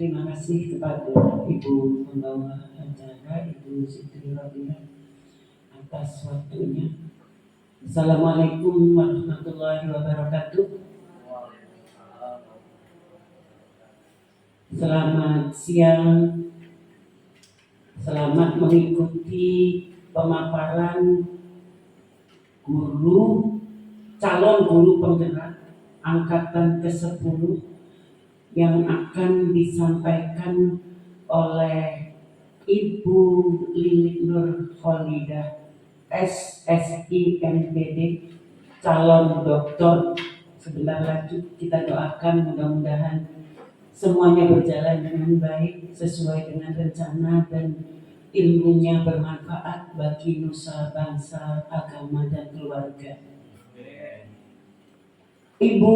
Terima kasih kepada Ibu pembawa acara, Ibu Siti Rodina, atas waktunya. Assalamualaikum warahmatullahi wabarakatuh. Selamat siang. Selamat mengikuti pemaparan calon guru penggerak angkatan ke-10 yang akan disampaikan oleh Ibu Lilik Nur Kholidah, SSI MPD, calon doktor. Sebentar lagi kita doakan mudah-mudahan semuanya berjalan dengan baik sesuai dengan rencana dan ilmunya bermanfaat bagi nusa, bangsa, agama, dan keluarga. Ibu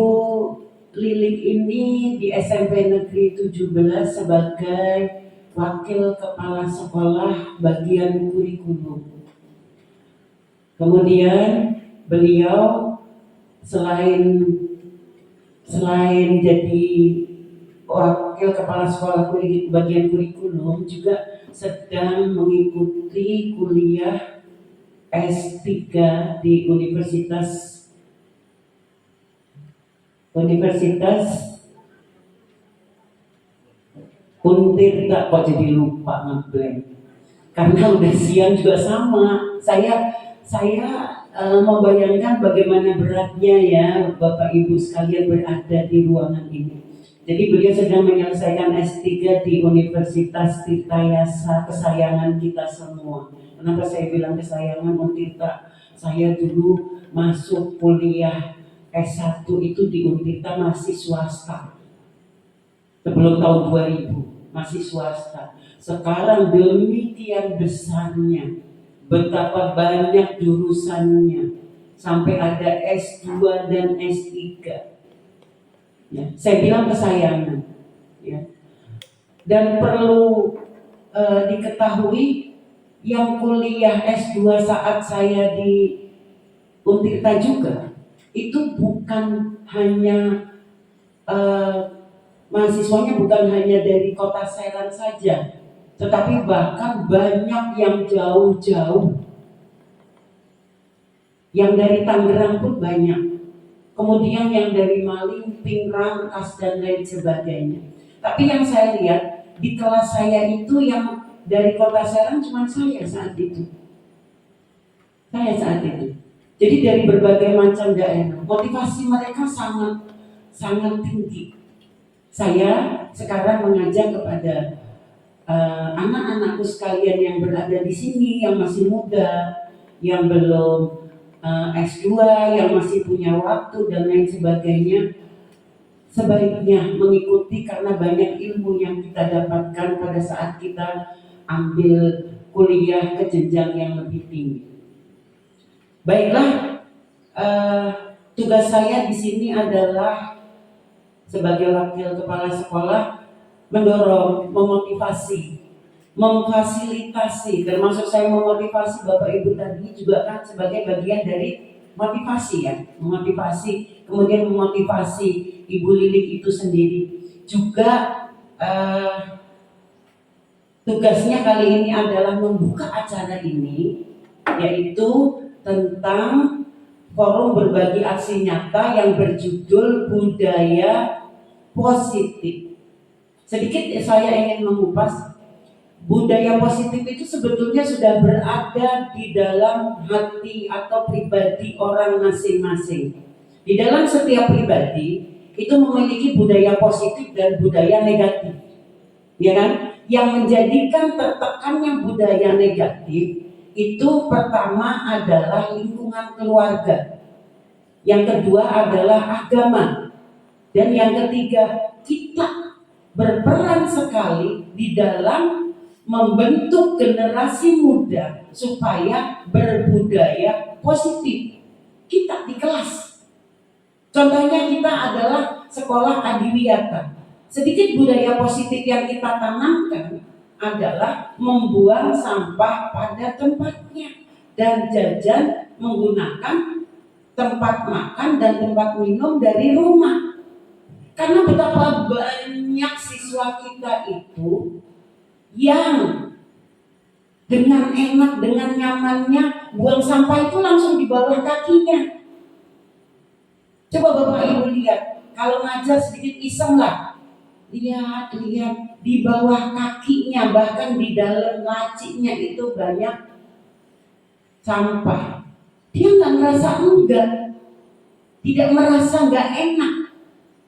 Lilik ini di SMP Negeri 17 sebagai Wakil Kepala Sekolah Bagian Kurikulum. Kemudian beliau selain jadi Wakil Kepala Sekolah Bagian Kurikulum juga sedang mengikuti kuliah S3 di Universitas Untirta. Kok jadi lupa ngeblank karena udah siang juga sama. Saya membayangkan bagaimana beratnya ya Bapak Ibu sekalian berada di ruangan ini. Jadi beliau sedang menyelesaikan S3 di Universitas Tirtayasa, kesayangan kita semua. Kenapa saya bilang kesayangan Untirta? Saya dulu masuk kuliah S1 itu di Untirta masih swasta. Sebelum tahun 2000 masih swasta. Sekarang demikian besarnya, betapa banyak jurusannya, sampai ada S2 dan S3. Ya, saya bilang kesayangan. Ya. Dan perlu diketahui, yang kuliah S2 saat saya di Untirta juga, itu bukan hanya mahasiswanya bukan hanya dari kota Serang saja, tetapi bahkan banyak yang jauh-jauh, yang dari Tangerang pun banyak. Kemudian yang dari Malin, Rangkas, dan lain sebagainya. Tapi yang saya lihat di kelas saya itu yang dari kota Serang cuma saya saat itu. Jadi dari berbagai macam daerah, motivasi mereka sangat tinggi. Saya sekarang mengajak kepada anak-anakku sekalian yang berada di sini, yang masih muda, yang belum S2, yang masih punya waktu dan lain sebagainya, sebaiknya mengikuti karena banyak ilmu yang kita dapatkan pada saat kita ambil kuliah ke jenjang yang lebih tinggi. Baiklah, tugas saya di sini adalah sebagai wakil kepala sekolah mendorong, memotivasi, memfasilitasi, termasuk saya memotivasi Bapak Ibu tadi juga kan sebagai bagian dari motivasi ya, memotivasi, kemudian memotivasi Ibu Lilik itu sendiri. Juga tugasnya kali ini adalah membuka acara ini, yaitu tentang forum berbagi aksi nyata yang berjudul Budaya Positif. Sedikit saya ingin mengupas. Budaya positif itu sebetulnya sudah berada di dalam hati atau pribadi orang masing-masing. Di dalam setiap pribadi itu memiliki budaya positif dan budaya negatif, ya kan? Yang menjadikan tertekannya budaya negatif itu pertama adalah lingkungan keluarga, yang kedua adalah agama, dan yang ketiga kita berperan sekali di dalam membentuk generasi muda supaya berbudaya positif. Kita di kelas, contohnya kita adalah sekolah adiwiyata. Sedikit budaya positif yang kita tanamkan adalah membuang sampah pada tempatnya dan jajan menggunakan tempat makan dan tempat minum dari rumah. Karena betapa banyak siswa kita itu yang dengan enak, dengan nyamannya buang sampah itu langsung di bawah kakinya. Coba Bapak Ibu lihat, kalau ngajar sedikit iseng lah, lihat di bawah kakinya, bahkan di dalam lacinya itu banyak sampah. Dia nggak merasa enggak, tidak merasa nggak enak,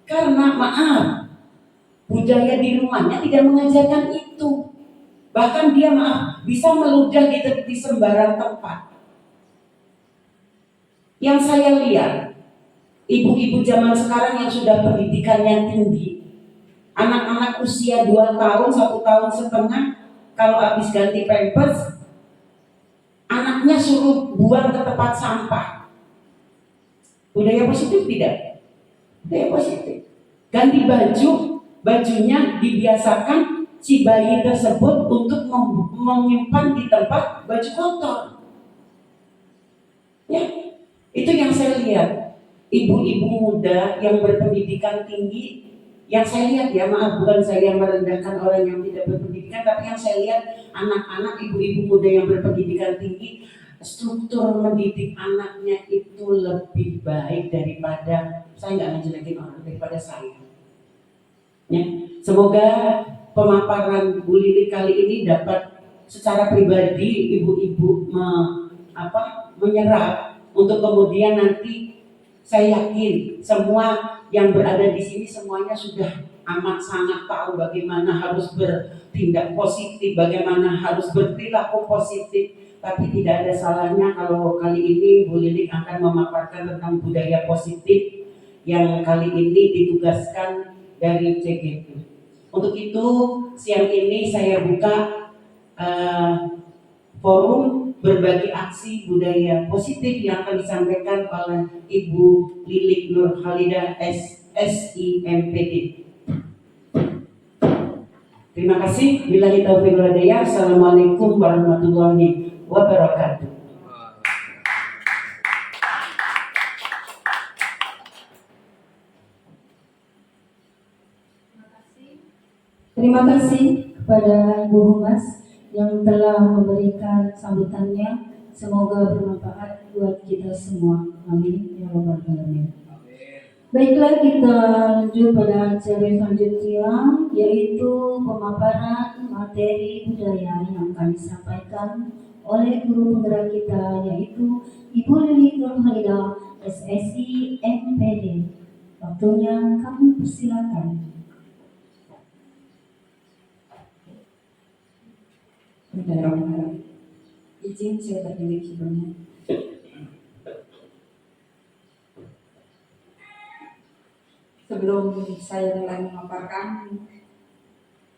karena maaf, budaya di rumahnya tidak mengajarkan itu. Bahkan dia bisa meludah di sembarang tempat. Yang saya lihat, ibu-ibu zaman sekarang yang sudah pendidikannya tinggi, anak-anak usia 2 tahun, 1,5 tahun, kalau habis ganti pampers, anaknya suruh buang ke tempat sampah. Budaya positif tidak? Budaya positif. Ganti baju, bajunya dibiasakan si bayi tersebut untuk menyimpan di tempat baju kotor. Ya, itu yang saya lihat. Ibu-ibu muda yang berpendidikan tinggi, yang saya lihat ya, maaf bukan saya merendahkan orang yang tidak berpendidikan, tapi yang saya lihat anak-anak ibu-ibu muda yang berpendidikan tinggi, struktur mendidik anaknya itu lebih baik daripada, saya nggak ngejelekin orang, daripada saya. Ya, semoga pemaparan Bu Lili kali ini dapat secara pribadi ibu-ibu menyerap untuk kemudian nanti saya yakin semua yang berada di sini semuanya sudah amat sangat tahu bagaimana harus bertindak positif, bagaimana harus berperilaku positif. Tapi tidak ada salahnya kalau kali ini Bu Lili akan memaparkan tentang budaya positif yang kali ini ditugaskan dari CGP. Untuk itu siang ini saya buka forum berbagi aksi budaya positif yang akan disampaikan oleh Ibu Lilik Nur Khalidah SIMPD. Terima kasih. Billahi taufiq wal hidayah. Assalamualaikum warahmatullahi wabarakatuh. Terima kasih kepada Bu Humas yang telah memberikan sambutannya. Semoga bermanfaat buat kita semua. Amin ya rabbal alamin. Baiklah, kita lanjut pada acara selanjutnya, yaitu pemaparan materi budaya yang akan disampaikan oleh guru penggerak kita, yaitu Ibu Lili Nur Khalidah SSI MPD. Waktunya kami persilakan. Bismillahirrahmanirrahim. Izin saya berdiri sebelumnya. Sebelum saya mulai memaparkan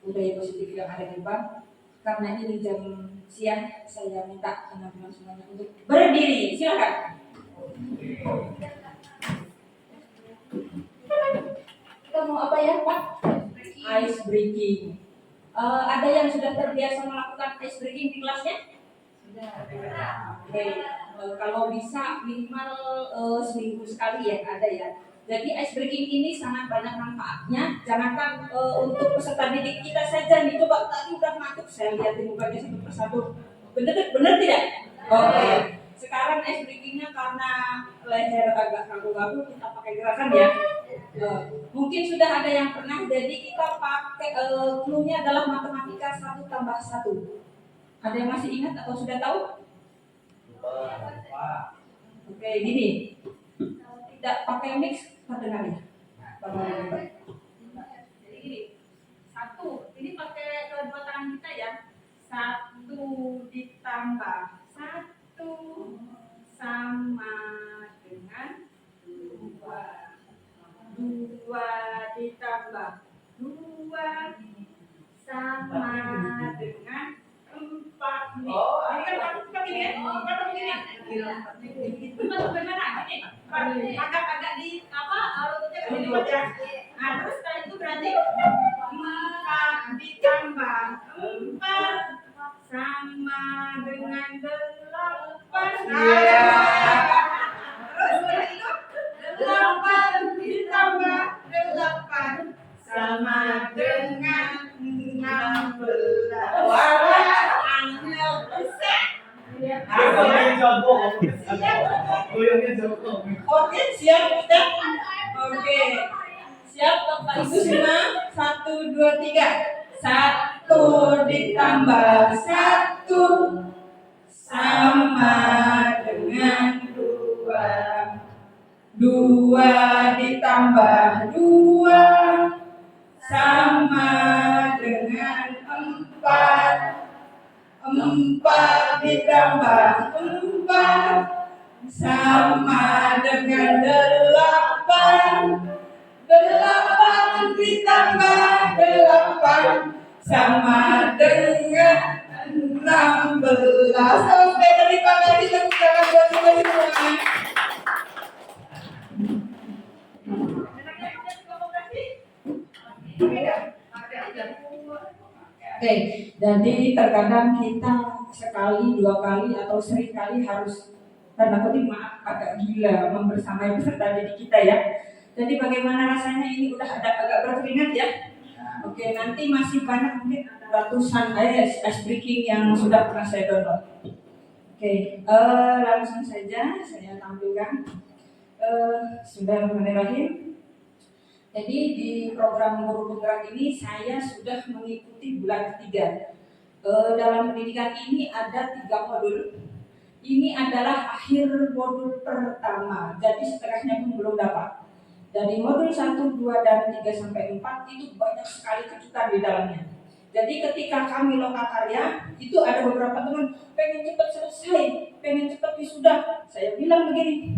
budaya positif yang ada di BAM, karena ini jam siang, saya minta teman-teman semuanya untuk berdiri. Silakan. Kita mau apa ya, Pak? Ice breaking. Ada yang sudah terbiasa melakukan ice breaking di kelasnya? Sudah. Oke. Kalau bisa minimal seminggu sekali ya, ada ya. Jadi ice breaking ini sangat banyak manfaatnya. Jangankan untuk peserta didik kita saja nih, coba tadi udah ngantuk, saya lihatin mukanya satu persatu. Bener tidak? Oke. Sekarang ice breakingnya karena leher agak kaku-kaku, kita pakai gerakan ya. Mungkin sudah ada yang pernah, jadi kita pakai clue-nya adalah matematika 1 tambah 1. Ada yang masih ingat atau sudah tahu? Oke, gini. Tidak pakai mix, terdengar ya? Jadi gini, 1, ini pakai kedua tangan kita ya. 1 ditambah 1 sama dengan 2. 2 ditambah 2 sama dengan 4 nih. Ini kan pakai gini ya? Pakai begini. Itu masuk bagaimana? Ini agak-agak di lututnya ke sini ya. Nah, terus setelah itu berarti 4 ditambah 4 sama dengan 8. Terus setelah itu 8 ditambah 8 sama dengan 16. Wah, angel besar. Oke, siap kita? Oke. Siap Bapak Ibu semua? 1, 2, 3. 1 ditambah 1 sama dengan 2. 2 ditambah 2 sama dengan 4. 4 ditambah 4 sama dengan 8. 8 ditambah 8 sama dengan 16. Sampai terima kasih tepuk tangan buat semua. Oke, jadi terkadang kita sekali, 2 kali, atau sering kali harus tanda kutip maaf agak gila membersamai peserta didik kita ya. Jadi bagaimana rasanya ini udah agak berkeringat ya. Oke, nanti masih banyak mungkin ratusan ice breaking yang sudah pernah saya download. Oke, langsung saja saya tampilkan. Bismillahirrahmanirrahim. Jadi di program Guru Penggerak ini saya sudah mengikuti bulan ketiga. Dalam pendidikan ini ada 3 modul. Ini adalah akhir modul pertama, jadi setengahnya pun belum dapat. Dari modul 1, 2, dan 3 sampai 4 itu banyak sekali kejutan di dalamnya. Jadi ketika kami lokakarya, itu ada beberapa teman pengen cepat selesai, pengen cepat wisuda. Saya bilang begini,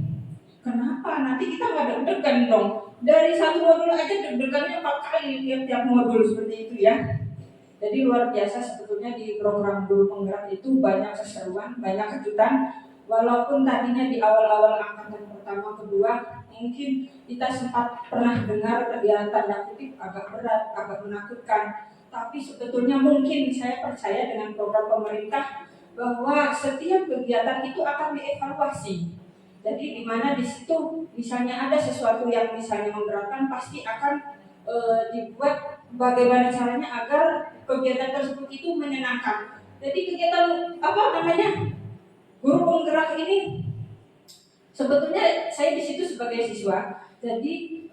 kenapa? Nanti kita nggak deg-degan dong. Dari 1 modul aja deg-degannya 4 kali tiap modul seperti itu ya. Jadi luar biasa sebetulnya di program Guru Penggerak itu banyak keseruan, banyak kejutan. Walaupun tadinya di awal-awal angkatan pertama, kedua, mungkin kita sempat pernah dengar ya tanda kutip agak berat, agak menakutkan. Tapi sebetulnya mungkin saya percaya dengan program pemerintah bahwa setiap kegiatan itu akan dievaluasi. Jadi di mana di situ misalnya ada sesuatu yang misalnya menggerakkan, pasti akan dibuat bagaimana caranya agar kegiatan tersebut itu menyenangkan. Jadi kegiatan Guru Penggerak ini sebetulnya saya di situ sebagai siswa. Jadi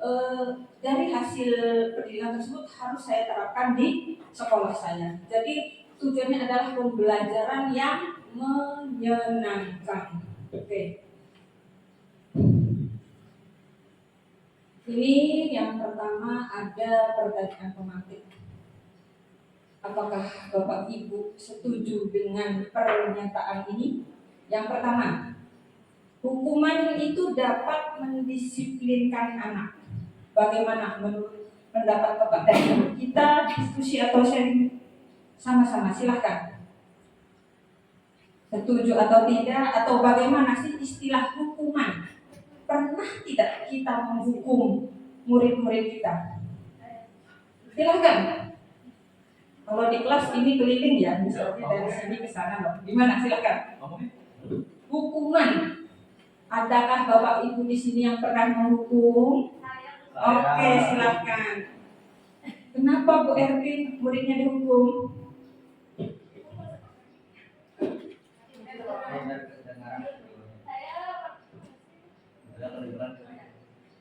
dari hasil pendidikan tersebut harus saya terapkan di sekolah saya. Jadi tujuannya adalah pembelajaran yang menyenangkan. Oke. Ini yang pertama ada pertanyaan pemantik. Apakah Bapak Ibu setuju dengan pernyataan ini? Yang pertama, hukuman itu dapat mendisiplinkan anak. Bagaimana menurut pendapat Bapak tadi? Kita diskusi atau sharing sama-sama, silahkan. Setuju atau tidak? Atau bagaimana sih istilah hukuman? Pernah tidak kita menghukum murid-murid kita? Silahkan. Kalau di kelas ini keliling ya, misalnya dari sini ke sana loh. Gimana? Silahkan. Hukuman. Adakah Bapak Ibu di sini yang pernah menghukum? Oke, silahkan. Kenapa Bu Erwin muridnya dihukum?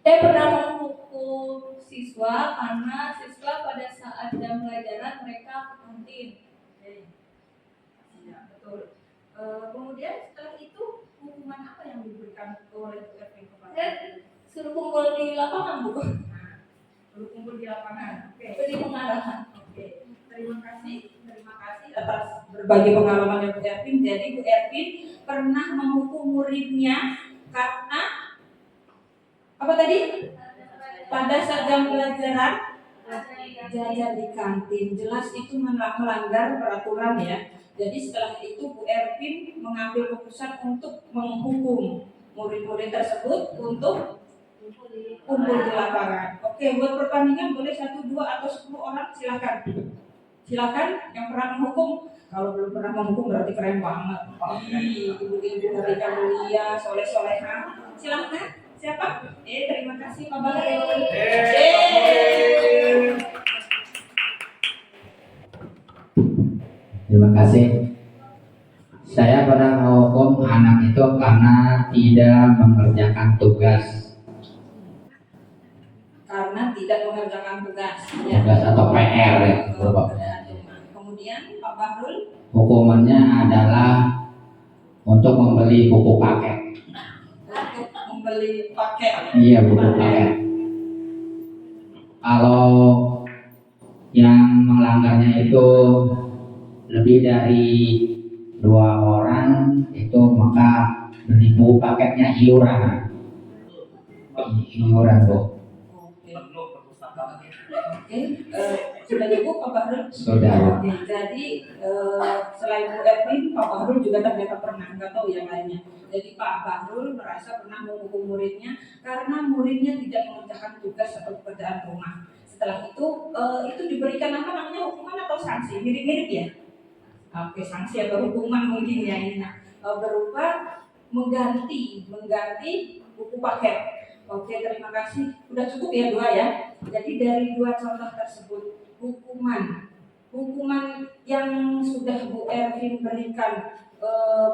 Saya pernah menghukum siswa karena siswa pada saat jam pelajaran mereka ke kantin. Ya, betul. Kemudian setelah itu hukuman apa yang diberikan oleh Bu Erwin kepada? Saya suruh kumpul di lapangan, Bu. Suruh kumpul di lapangan. Oke. Beri pengarahan. Oke. Terima kasih atas berbagi pengalaman Bu Erwin. Jadi Bu Erwin pernah menghukum muridnya karena apa tadi? Pada saat jam pelajaran jajan di kantin. Jelas itu melanggar peraturan ya. Jadi setelah itu Bu Erwin mengambil keputusan untuk menghukum murid-murid tersebut untuk kumpul di lapangan. Oke, buat pertandingan boleh 1, 2, atau 10 orang, silakan. Silakan yang pernah menghukum. Kalau belum pernah menghukum berarti keren banget. Ibu-ibu mereka mulia, soleh-soleha. Silakan. Siapa? Terima kasih Pak Bahlil. Terima kasih. Saya pernah menghukum anak itu karena tidak mengerjakan tugas. Karena tidak mengerjakan tugas. Ya. Tugas atau PR ya. Kemudian Pak Bahrul. Hukumannya adalah untuk membeli buku paket. Untuk membeli paket. Iya, buku paket. Kalau yang melanggarnya itu lebih dari 2 orang itu maka beli buku paketnya iuran. Iuran, Bu. Oke, sudah cukup Pak Bahrul? Sudah. Oke, jadi selain Bu Erwin, Pak Bahrul juga ternyata pernah, nggak tahu yang lainnya. Jadi Pak Bahrul merasa pernah menghukum muridnya karena muridnya tidak mengerjakan tugas atau pekerjaan rumah. Setelah itu diberikan apa namanya, hukuman atau sanksi? Mirip-mirip ya? Oke, sanksi atau hukuman mungkin ya ini. Berupa mengganti buku paket. Oke, terima kasih. Udah cukup ya 2 ya. Jadi dari 2 contoh tersebut, hukuman yang sudah Bu Erwin berikan,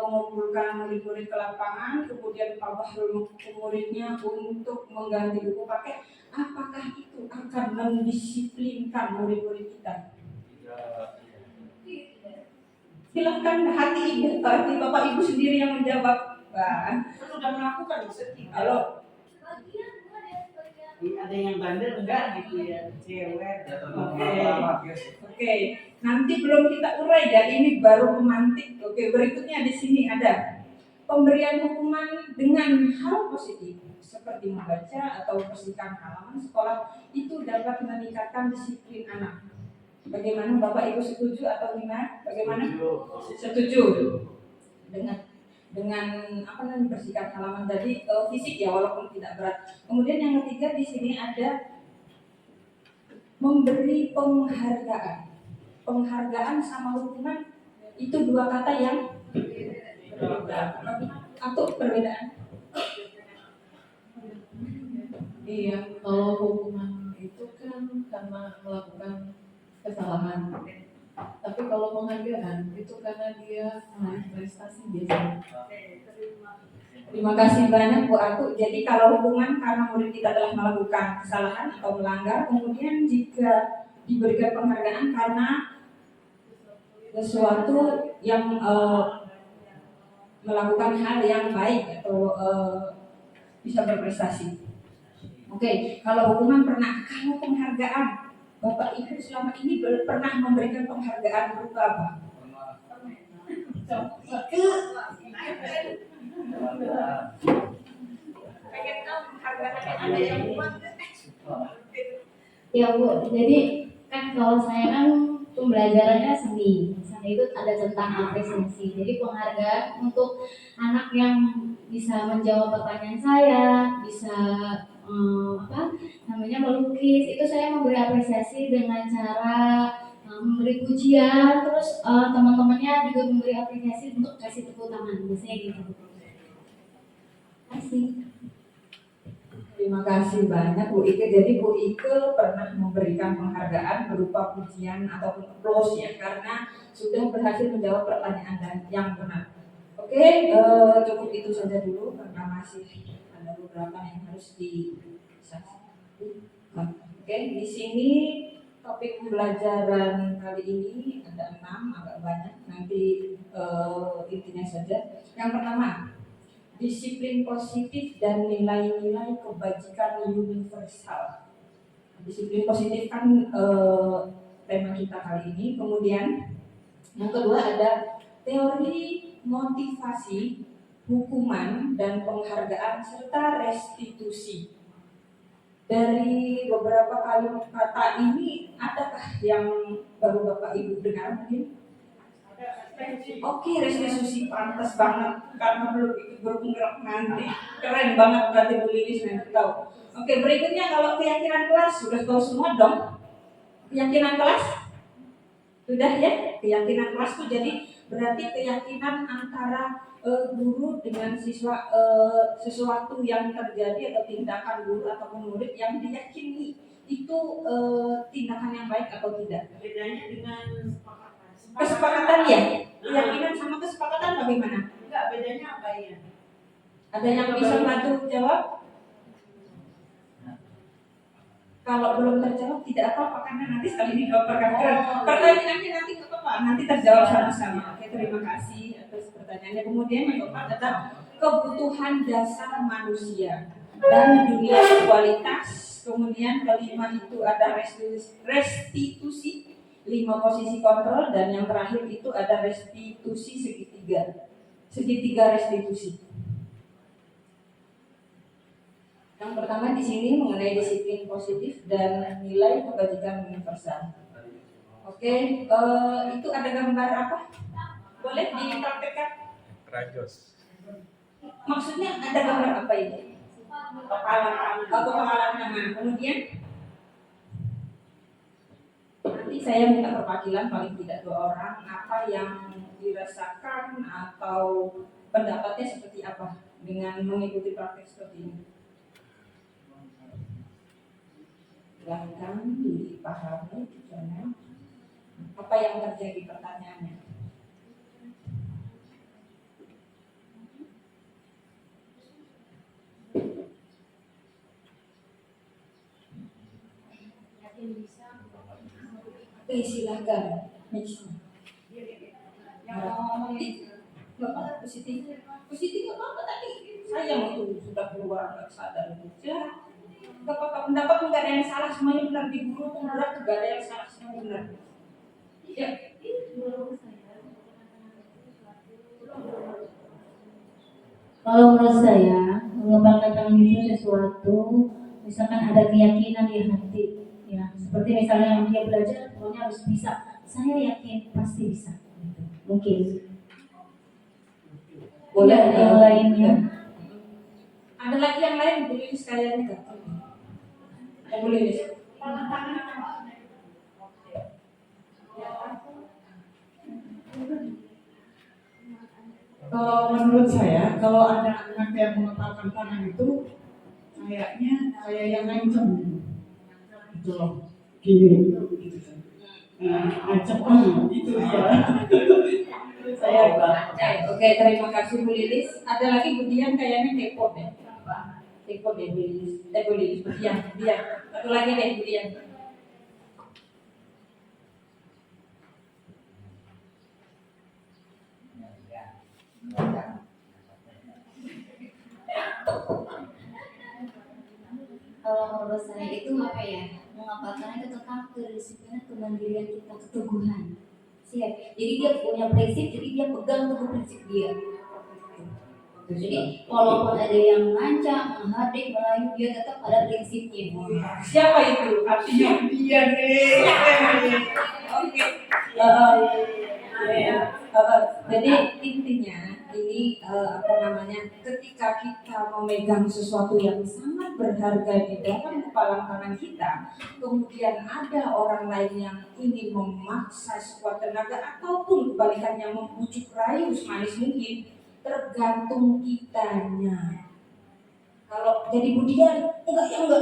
mengumpulkan murid-murid ke lapangan, kemudian Pak Bahrul menghukum muridnya untuk mengganti buku paket, apakah itu akan mendisiplinkan murid-murid kita? Silahkan hati Bapak Ibu sendiri yang menjawab. Sudah melakukan Halo. Ada yang bandel enggak gitu ya, cewek. Oke. Nanti belum kita urai ya, ini baru pemantik. Oke, berikutnya di sini ada pemberian hukuman dengan hal positif seperti membaca atau bersihkan halaman sekolah itu dapat meningkatkan disiplin anak. Bagaimana Bapak Ibu, setuju atau gimana? Bagaimana? Setuju. Dengan apa namanya, bersihkan halaman tadi fisik ya, walaupun tidak berat. Kemudian yang ketiga di sini ada memberi penghargaan. Penghargaan sama hukuman itu 2 kata yang berbeda atau perbedaan. Iya, kalau hukuman itu kan karena melakukan kesalahan. Tapi kalau penghargaan itu karena dia meraih prestasi biasanya. Terima kasih banyak Bu Aku. Jadi kalau hukuman karena murid kita telah melakukan kesalahan atau melanggar, kemudian jika diberikan penghargaan karena sesuatu yang melakukan hal yang baik atau bisa berprestasi. Oke, kalau hukuman pernah, kalau penghargaan, Bapak Ibu selama ini pernah memberikan penghargaan berupa apa? Pengen tahu penghargaan ada yang buat? Ya Bu, jadi kan kalau saya kan pembelajarannya seni itu ada tentang apresiasi. Jadi penghargaan untuk anak yang bisa menjawab pertanyaan saya, bisa melukis, itu saya memberi apresiasi dengan cara memberi pujian, terus teman-temannya juga memberi apresiasi untuk kasih tepuk tangan, biasanya gitu. Kasih. Terima kasih banyak Bu Ike. Jadi Bu Ike pernah memberikan penghargaan berupa pujian ataupun applause ya, karena sudah berhasil menjawab pertanyaan yang benar. Oke, cukup itu saja dulu karena masih ada beberapa yang harus Oke, di sini topik pembelajaran kali ini ada 6, agak banyak. Nanti intinya saja. Yang pertama, disiplin positif dan nilai-nilai kebajikan universal. Disiplin positif kan tema kita kali ini. Kemudian yang kedua ada teori motivasi, hukuman dan penghargaan serta restitusi. Dari beberapa kalimat kata ini, adakah yang baru Bapak Ibu dengar mungkin? Oke, restitusi pantas banget karena belum ikut bergerak nanti. Keren banget berarti Bu Lilis nanti tahu. Oke, berikutnya kalau keyakinan kelas sudah tahu semua dong. Keyakinan kelas sudah ya. Keyakinan kelas itu jadi berarti keyakinan antara guru dengan siswa, sesuatu yang terjadi atau tindakan guru ataupun murid yang diyakini itu tindakan yang baik atau tidak. Bedanya dengan Kesepakatan ya? Keyakinan sama kesepakatan bagaimana? Enggak, bedanya apa ya? Ada yang bisa bantu jawab? Kalau belum terjawab tidak apa-apa karena nanti sekali ini pertanyaannya nanti nggak apa-apa, nanti terjawab sama-sama. Oke, terima kasih atas pertanyaannya. Kemudian yang keempat adalah kebutuhan dasar manusia dan dunia kualitas. Kemudian kelima itu ada restitusi, 5 posisi kontrol, dan yang terakhir itu ada restitusi segitiga restitusi. Yang pertama di sini mengenai disiplin positif dan nilai kebajikan universal. Oke, itu ada gambar apa? Boleh dipraktekkan? Rajos. Maksudnya ada gambar apa ini? Kepalan tangan. Kemudian nanti saya minta perwakilan paling tidak 2 orang apa yang dirasakan atau pendapatnya seperti apa dengan mengikuti praktek seperti ini. Silahkan dipahami karena apa yang terjadi pertanyaannya. Oke, silahkan. Yang mau ngomong ini Bapak positif nggak apa-apa tadi. Saya itu sudah keluar nggak sadar itu. Ya, nggak apa-apa. Pendapat nggak ada yang salah, semuanya benar. Di guru pemberat nggak ada yang salah, semuanya benar. Ya. Kalau menurut saya, mengembangkan tangan itu sesuatu, misalkan ada keyakinan di hati, ya seperti misalnya yang dia belajar, pokoknya harus bisa. Saya yakin pasti bisa. Mungkin. Boleh Ada yang lainnya. Ada lagi yang lain boleh sekalian enggak? Boleh. Kalau menurut saya, kalau ada anak yang mengepalkan tangan itu, kayaknya saya yang ngancem gitu loh, gini gitu. Ngancem itu dia. Saya Oke, terima kasih Bu Lilis. Ada lagi Bu Dian kayaknya kepo deh. Kepo deh Bu Lilis. Bu Lilis, Bu Dian. Satu lagi deh Bu Dian. Kalau menurut saya itu apa ya? Mengamalkan itu tentang kedisiplinan, kemandirian kita, keteguhan. Siap. Jadi dia punya prinsip, jadi dia pegang teguh prinsip dia. Jadi walaupun ada yang ngancam, menghardik, melayu, dia tetap pada prinsipnya. Siapa itu? Artinya dia deh. Oke. Jadi intinya ini ketika kita memegang sesuatu yang sangat berharga di dalam kepala kanan kita, kemudian ada orang lain yang ingin memaksa sekuat tenaga ataupun kebalikannya membujuk rayu semanis mungkin, tergantung kitanya. Kalau jadi Budian, enggak. Kalau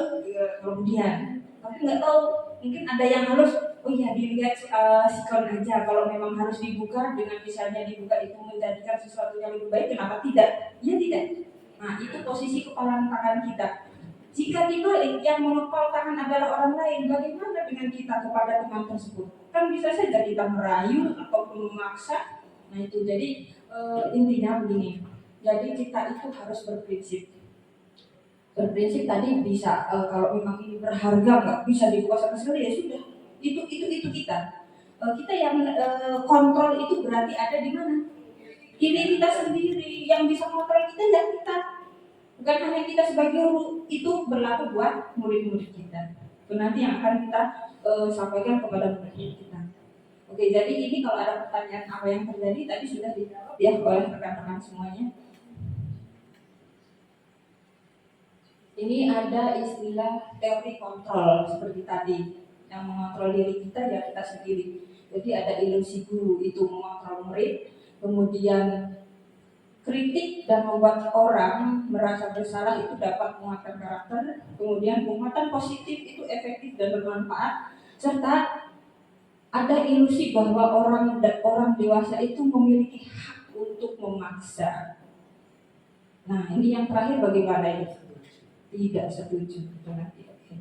Budian, tapi nggak tahu, mungkin ada yang harus, oh iya dilihat sikon aja. Kalau memang harus dibuka, dengan misalnya dibuka itu menjadikan sesuatu yang lebih baik, kenapa tidak? Ya tidak. Nah itu posisi kepala tangan kita. Jika dibalik yang mengepal tangan adalah orang lain, bagaimana dengan kita kepada teman tersebut? Kan bisa saja kita merayu ataupun memaksa. Nah itu jadi intinya begini. Jadi kita itu harus berprinsip tadi bisa kalau memang ini berharga nggak bisa dibuka sama sekali ya sudah itu kita yang kontrol itu berarti ada di mana diri kita sendiri yang bisa kontrol kita ya kita bukan hanya kita sebagai guru itu berlaku buat murid-murid kita itu nanti yang akan kita sampaikan kepada murid kita. Oke, jadi ini kalau ada pertanyaan apa yang terjadi tadi sudah dijawab ya oleh rekan-rekan semuanya. Ini ada istilah teori kontrol seperti tadi, yang mengontrol diri kita ya kita sendiri. Jadi ada ilusi guru itu mengontrol murid, kemudian kritik dan membuat orang merasa bersalah itu dapat menguatkan karakter, kemudian penguatan positif itu efektif dan bermanfaat, serta ada ilusi bahwa orang dewasa itu memiliki hak untuk memaksa. Nah, ini yang terakhir bagaimana ini? Tidak setuju. Berarti oke.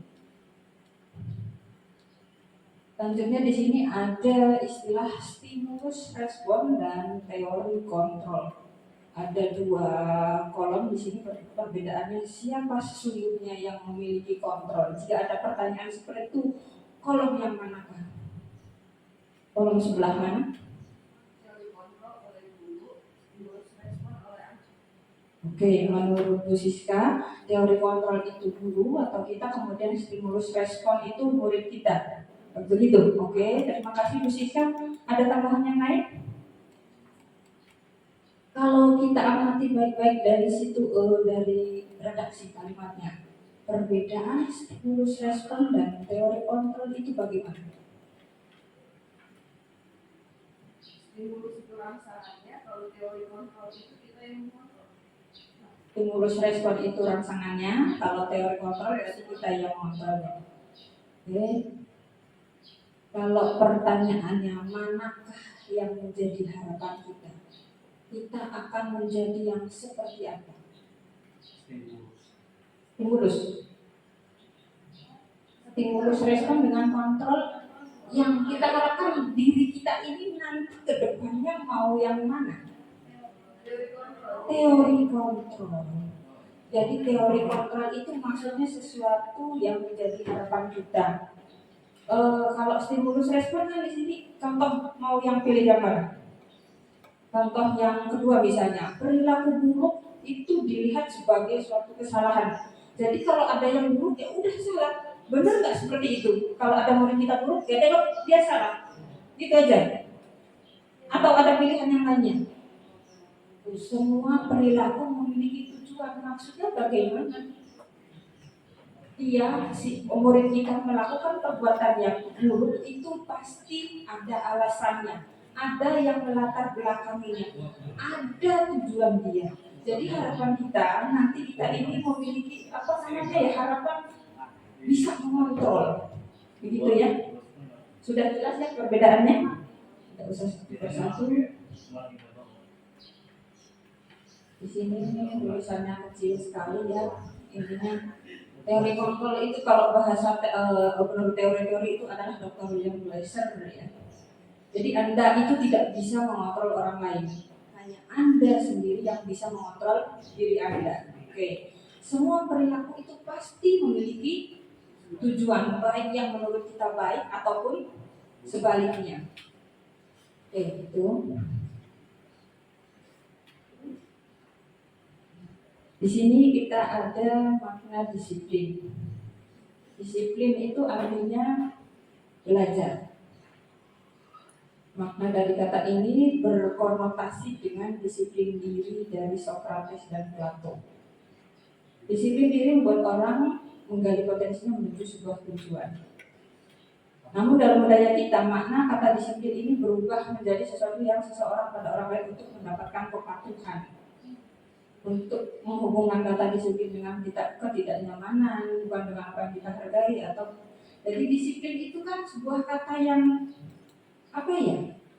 Selanjutnya di sini ada istilah stimulus respon dan teori kontrol. Ada 2 kolom di sini, perbedaannya siapa sesungguhnya yang memiliki kontrol. Jika ada pertanyaan seperti itu, kolom yang manakah? Kolom sebelah mana? Oke, menurut Bu Siska, teori kontrol itu guru atau kita, kemudian stimulus respon itu murid kita. Begitu, oke. Terima kasih Bu Siska. Ada tambahan yang lain? Kalau kita amati baik-baik dari situ, dari redaksi kalimatnya, perbedaan stimulus respon dan teori kontrol itu bagaimana? Stimulus itu rangsangannya, kalau teori kontrol itu kita yang mengontrol. Stimulus respon itu rangsangannya, kalau teori kontrol berarti kita yang mengontrolnya. Oke. Kalau pertanyaannya manakah yang menjadi harapan kita? Kita akan menjadi yang seperti apa? Stimulus respon dengan kontrol, yang kita harapkan diri kita ini nanti ke depannya mau yang mana? Teori kontrol. Jadi teori kontrol itu maksudnya sesuatu yang menjadi harapan kita. Kalau stimulus respon kan di sini contoh mau yang pilih yang mana? Contoh yang kedua misalnya, perilaku buruk itu dilihat sebagai suatu kesalahan. Jadi kalau ada yang buruk ya udah salah. Benar nggak seperti itu? Kalau ada murid kita buruk ya dia salah. Gitu aja. Atau ada pilihan yang lainnya? Semua perilaku memiliki tujuan. Maksudnya bagaimana? Si murid kita melakukan perbuatan yang buruk itu pasti ada alasannya, ada yang melatar belakanginya, ada tujuan dia. Jadi harapan kita nanti kita ini memiliki harapan bisa mengontrol, begitu ya. Sudah jelas ya perbedaannya? Tidak usah satu-persatu. Di sini tulisannya kecil sekali ya, intinya. Teori kontrol itu kalau bahasa menurut teori-teori itu adalah Dr. William Glasser ya. Jadi Anda itu tidak bisa mengontrol orang lain, hanya Anda sendiri yang bisa mengontrol diri Anda. Oke. Semua perilaku itu pasti memiliki tujuan, baik yang menurut kita baik ataupun sebaliknya. Oke, itu. Di sini kita ada makna disiplin. Disiplin itu artinya belajar. Makna dari kata ini berkonotasi dengan disiplin diri dari Socrates dan Plato. Disiplin diri membuat orang menggali potensinya menuju sebuah tujuan. Namun dalam budaya kita, makna kata disiplin ini berubah menjadi sesuatu yang seseorang pada orang lain untuk mendapatkan kepatuhan. Untuk menghubungkan kata disiplin dengan ketidaknyamanan, bukan dengan apa yang kita hargai atau jadi disiplin itu kan sebuah kata yang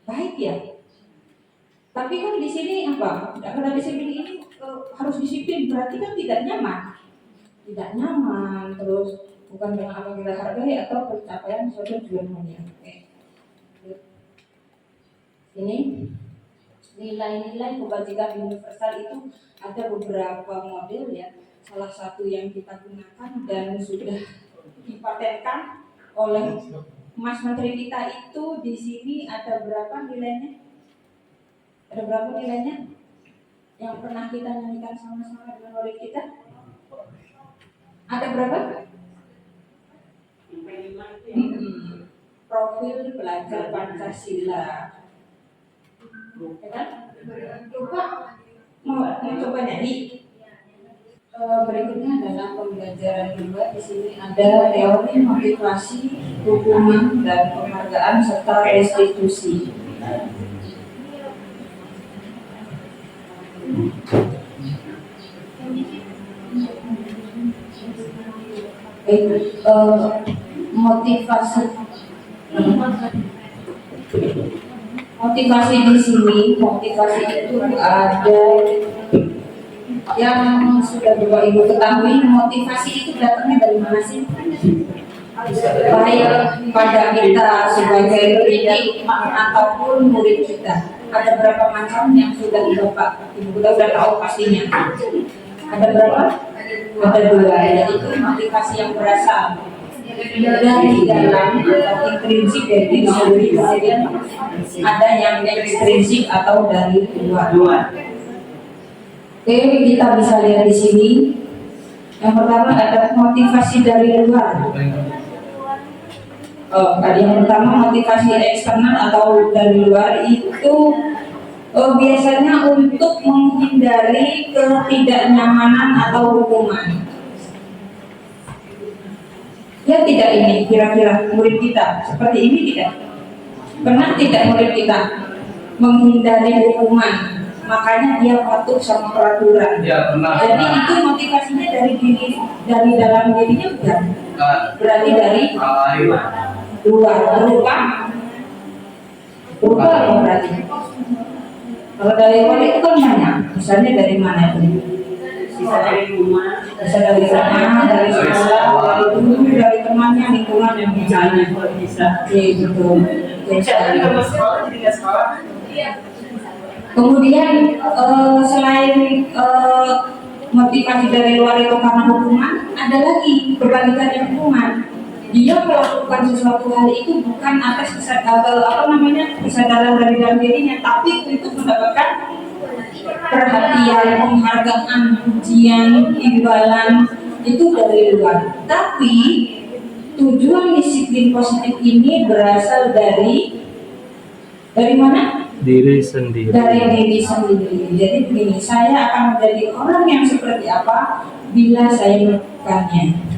baik ya. Tapi kan di sini kata disiplin ini harus disiplin berarti kan tidak nyaman, terus bukan dengan apa yang kita hargai atau pencapaian suatu tujuan mulia. Ini nilai-nilai kebajikan universal itu ada beberapa model ya. Salah satu yang kita gunakan dan sudah dipatenkan oleh Mas Menteri kita itu di sini ada berapa nilainya? Ada berapa nilainya? Yang pernah kita nyanyikan sama-sama dengan murid kita? Ada berapa? Profil pelajar Pancasila. Ya kan? Coba mau coba nyanyi. Berikutnya adalah pembelajaran kedua. Di sini ada teori motivasi, hukuman dan penghargaan serta restitusi. Motivasi Motivasi di sini, motivasi itu ada yang sudah Bapak Ibu ketahui. Motivasi itu datangnya dari mana sih? Baik pada kita sebagai pendidik ataupun murid kita. Ada berapa macam yang sudah Bapak Ibu kita sudah tahu pastinya? Ada berapa? Ada 2, yaitu motivasi yang berasal dari dalam atau intrinsik dari diri sendiri, kemudian ada yang ekstrinsik atau dari luar. Oke, kita bisa lihat di sini. Yang pertama ada motivasi dari luar. Yang pertama motivasi eksternal atau dari luar itu biasanya untuk menghindari ketidaknyamanan atau hukuman. Ya tidak, ini kira-kira murid kita seperti ini tidak? Pernah tidak murid kita menghindari hukuman? Makanya dia patuh sama peraturan. Ya, pernah. Jadi itu motivasinya dari dalam dirinya bukan? Berarti dari luar, berupa apa berarti? Kalau dari luar itu kan banyak. Misalnya dari mana itu? Bisa dari rumah, Bisa dari rumah, dari sekolah, dari guru, dari temannya, lingkungan yang misalnya kalau bisa. Oke, betul. Bisa dari rumah sekolah, jadi nggak sekolah. Kemudian selain motivasi dari luar itu karena hukuman, ada lagi berbalikannya hukuman. Dia melakukan sesuatu hal itu bukan atas kesadaran dari dalam dirinya, tapi untuk mendapatkan perhatian, penghargaan, pujian, imbalan itu dari luar. Tapi tujuan disiplin positif ini berasal dari mana? Diri sendiri. Dari diri sendiri. Jadi begini, saya akan menjadi orang yang seperti apa bila saya melakukannya.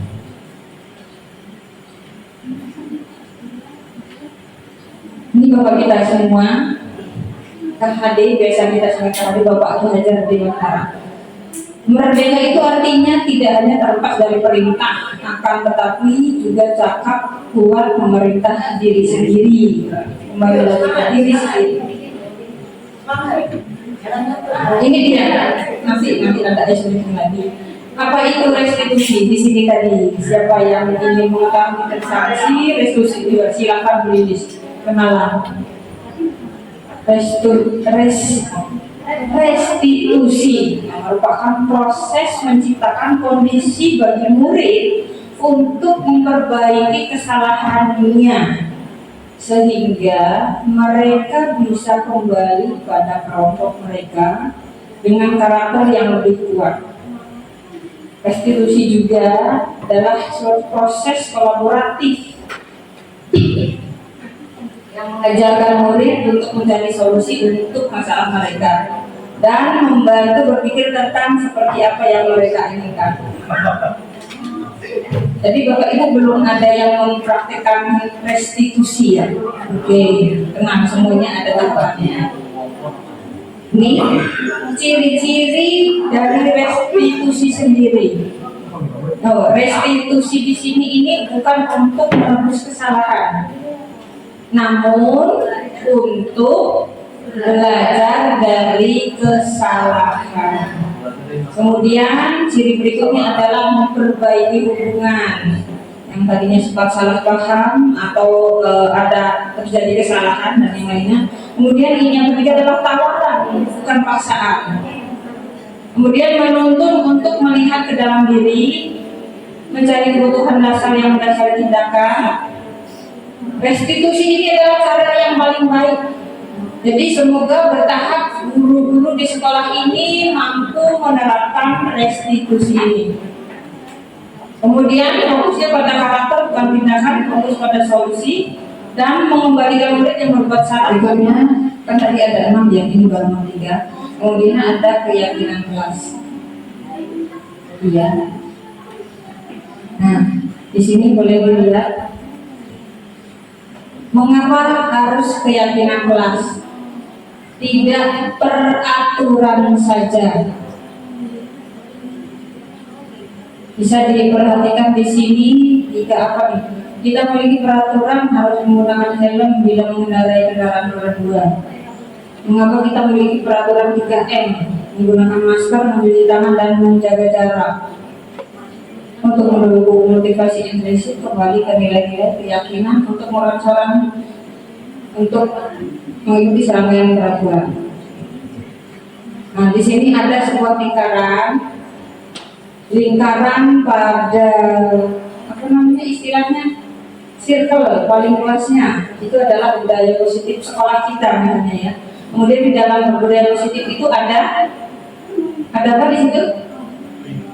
Ini Bapak kita semua, KHD, biasa kita sebut KHD, Bapak Ki Hajar Dewantara. Merdeka itu artinya tidak hanya terlepas dari perintah, akan tetapi juga cakap kuat memerintah diri sendiri, kembali lagi ke diri sendiri. Ini tidak, nanti ada explain lagi. Apa itu restitusi? Di sini tadi siapa yang ingin mengetahui tentang sanksi restitusi juga silakan tulis kenalan. Restitusi merupakan proses menciptakan kondisi bagi murid untuk memperbaiki kesalahannya sehingga mereka bisa kembali pada kelompok mereka dengan karakter yang lebih kuat. Restitusi juga adalah suatu proses kolaboratif yang mengajarkan murid untuk mencari solusi untuk masalah mereka dan membantu berpikir tentang seperti apa yang mereka inginkan. Jadi Bapak Ibu belum ada yang mempraktikkan restitusi ya? Oke, tenang, semuanya ada tahapannya. Ini ciri-ciri dari restitusi sendiri. Restitusi di sini ini bukan untuk menebus kesalahan, namun untuk belajar dari kesalahan. Kemudian ciri berikutnya adalah memperbaiki hubungan yang tadinya sempat salah paham atau ada terjadi kesalahan dan yang lainnya. Kemudian ini yang ketiga adalah tawaran, bukan paksaan. Kemudian menuntun untuk melihat ke dalam diri, mencari kebutuhan dasar yang mendasari tindakan. Restitusi ini adalah cara yang paling baik. Jadi semoga bertahap guru-guru di sekolah ini mampu menerapkan restitusi ini. Kemudian fokusnya pada karakter bukan tindakan, fokus pada solusi dan mengembalikan murid yang berbuat salah. Berikutnya kan tadi ada 6 ya, ini baru 3. Kemudian ada keyakinan kelas. Iya. Nah, di sini boleh dilihat mengapa harus keyakinan kelas. Tidak peraturan saja. Bisa diperhatikan di sini jika apa nih? kita memiliki peraturan harus menggunakan helm bila mengendarai kendaraan roda 2. Mengapa kita memiliki peraturan 3M, menggunakan masker, mencuci tangan, dan menjaga jarak? Untuk mendukung motivasi intrinsik kembali ke nilai-nilai keyakinan untuk untuk mengikuti serangkaian peraturan. Nah, di sini ada sebuah lingkaran pada apa namanya istilahnya circle paling luasnya itu adalah budaya positif sekolah kita namanya ya. Kemudian di dalam budaya positif itu ada apa di situ?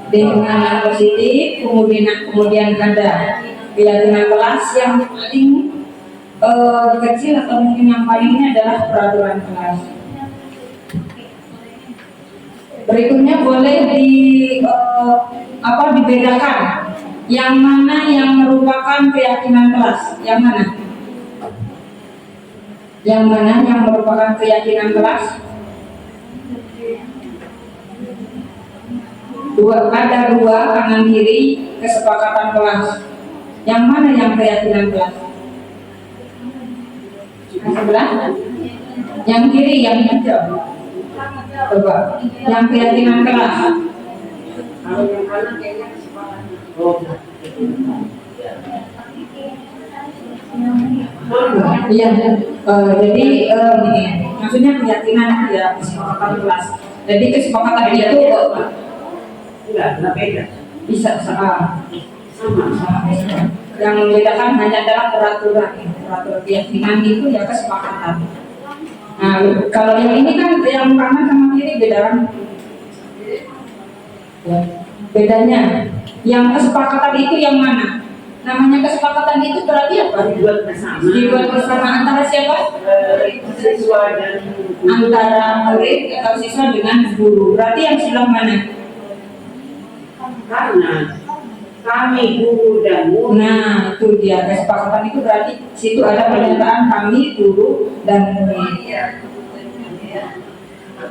Lingkungan yang positif, kemudian ada keyakinan kelas yang paling kecil atau mungkin yang paling ini adalah peraturan kelas. Berikutnya boleh dibedakan yang mana yang merupakan keyakinan kelas, yang mana? Yang mana yang merupakan keyakinan kelas? Ada dua kanan kiri kesepakatan kelas. Yang mana yang keyakinan kelas? Yang sebelah? Yang kiri, yang hijau. Coba, yang keyakinan kelas. Kalau yang kanan kayaknya kesepakatan. Iya, jadi maksudnya keyakinan ya kesepakatan kelas. Jadi kesepakatan itu Enggak beda. bisa sama. Sama. Yang membedakan hanya adalah peraturan keyakinan itu ya kesepakatan. Nah, kalau yang ini kan yang kanan sama kiri beda kan? Ya, bedanya yang kesepakatan itu yang mana? Namanya kesepakatan itu berarti apa? Dibuat bersama. Dibuat bersama antara siapa? Siswa dan Antara murid atau siswa dengan guru. Berarti yang sebelah mana? karena kami guru dan murid. Nah, itu dia kesepakatan itu berarti situ ada pernyataan kami guru dan murid.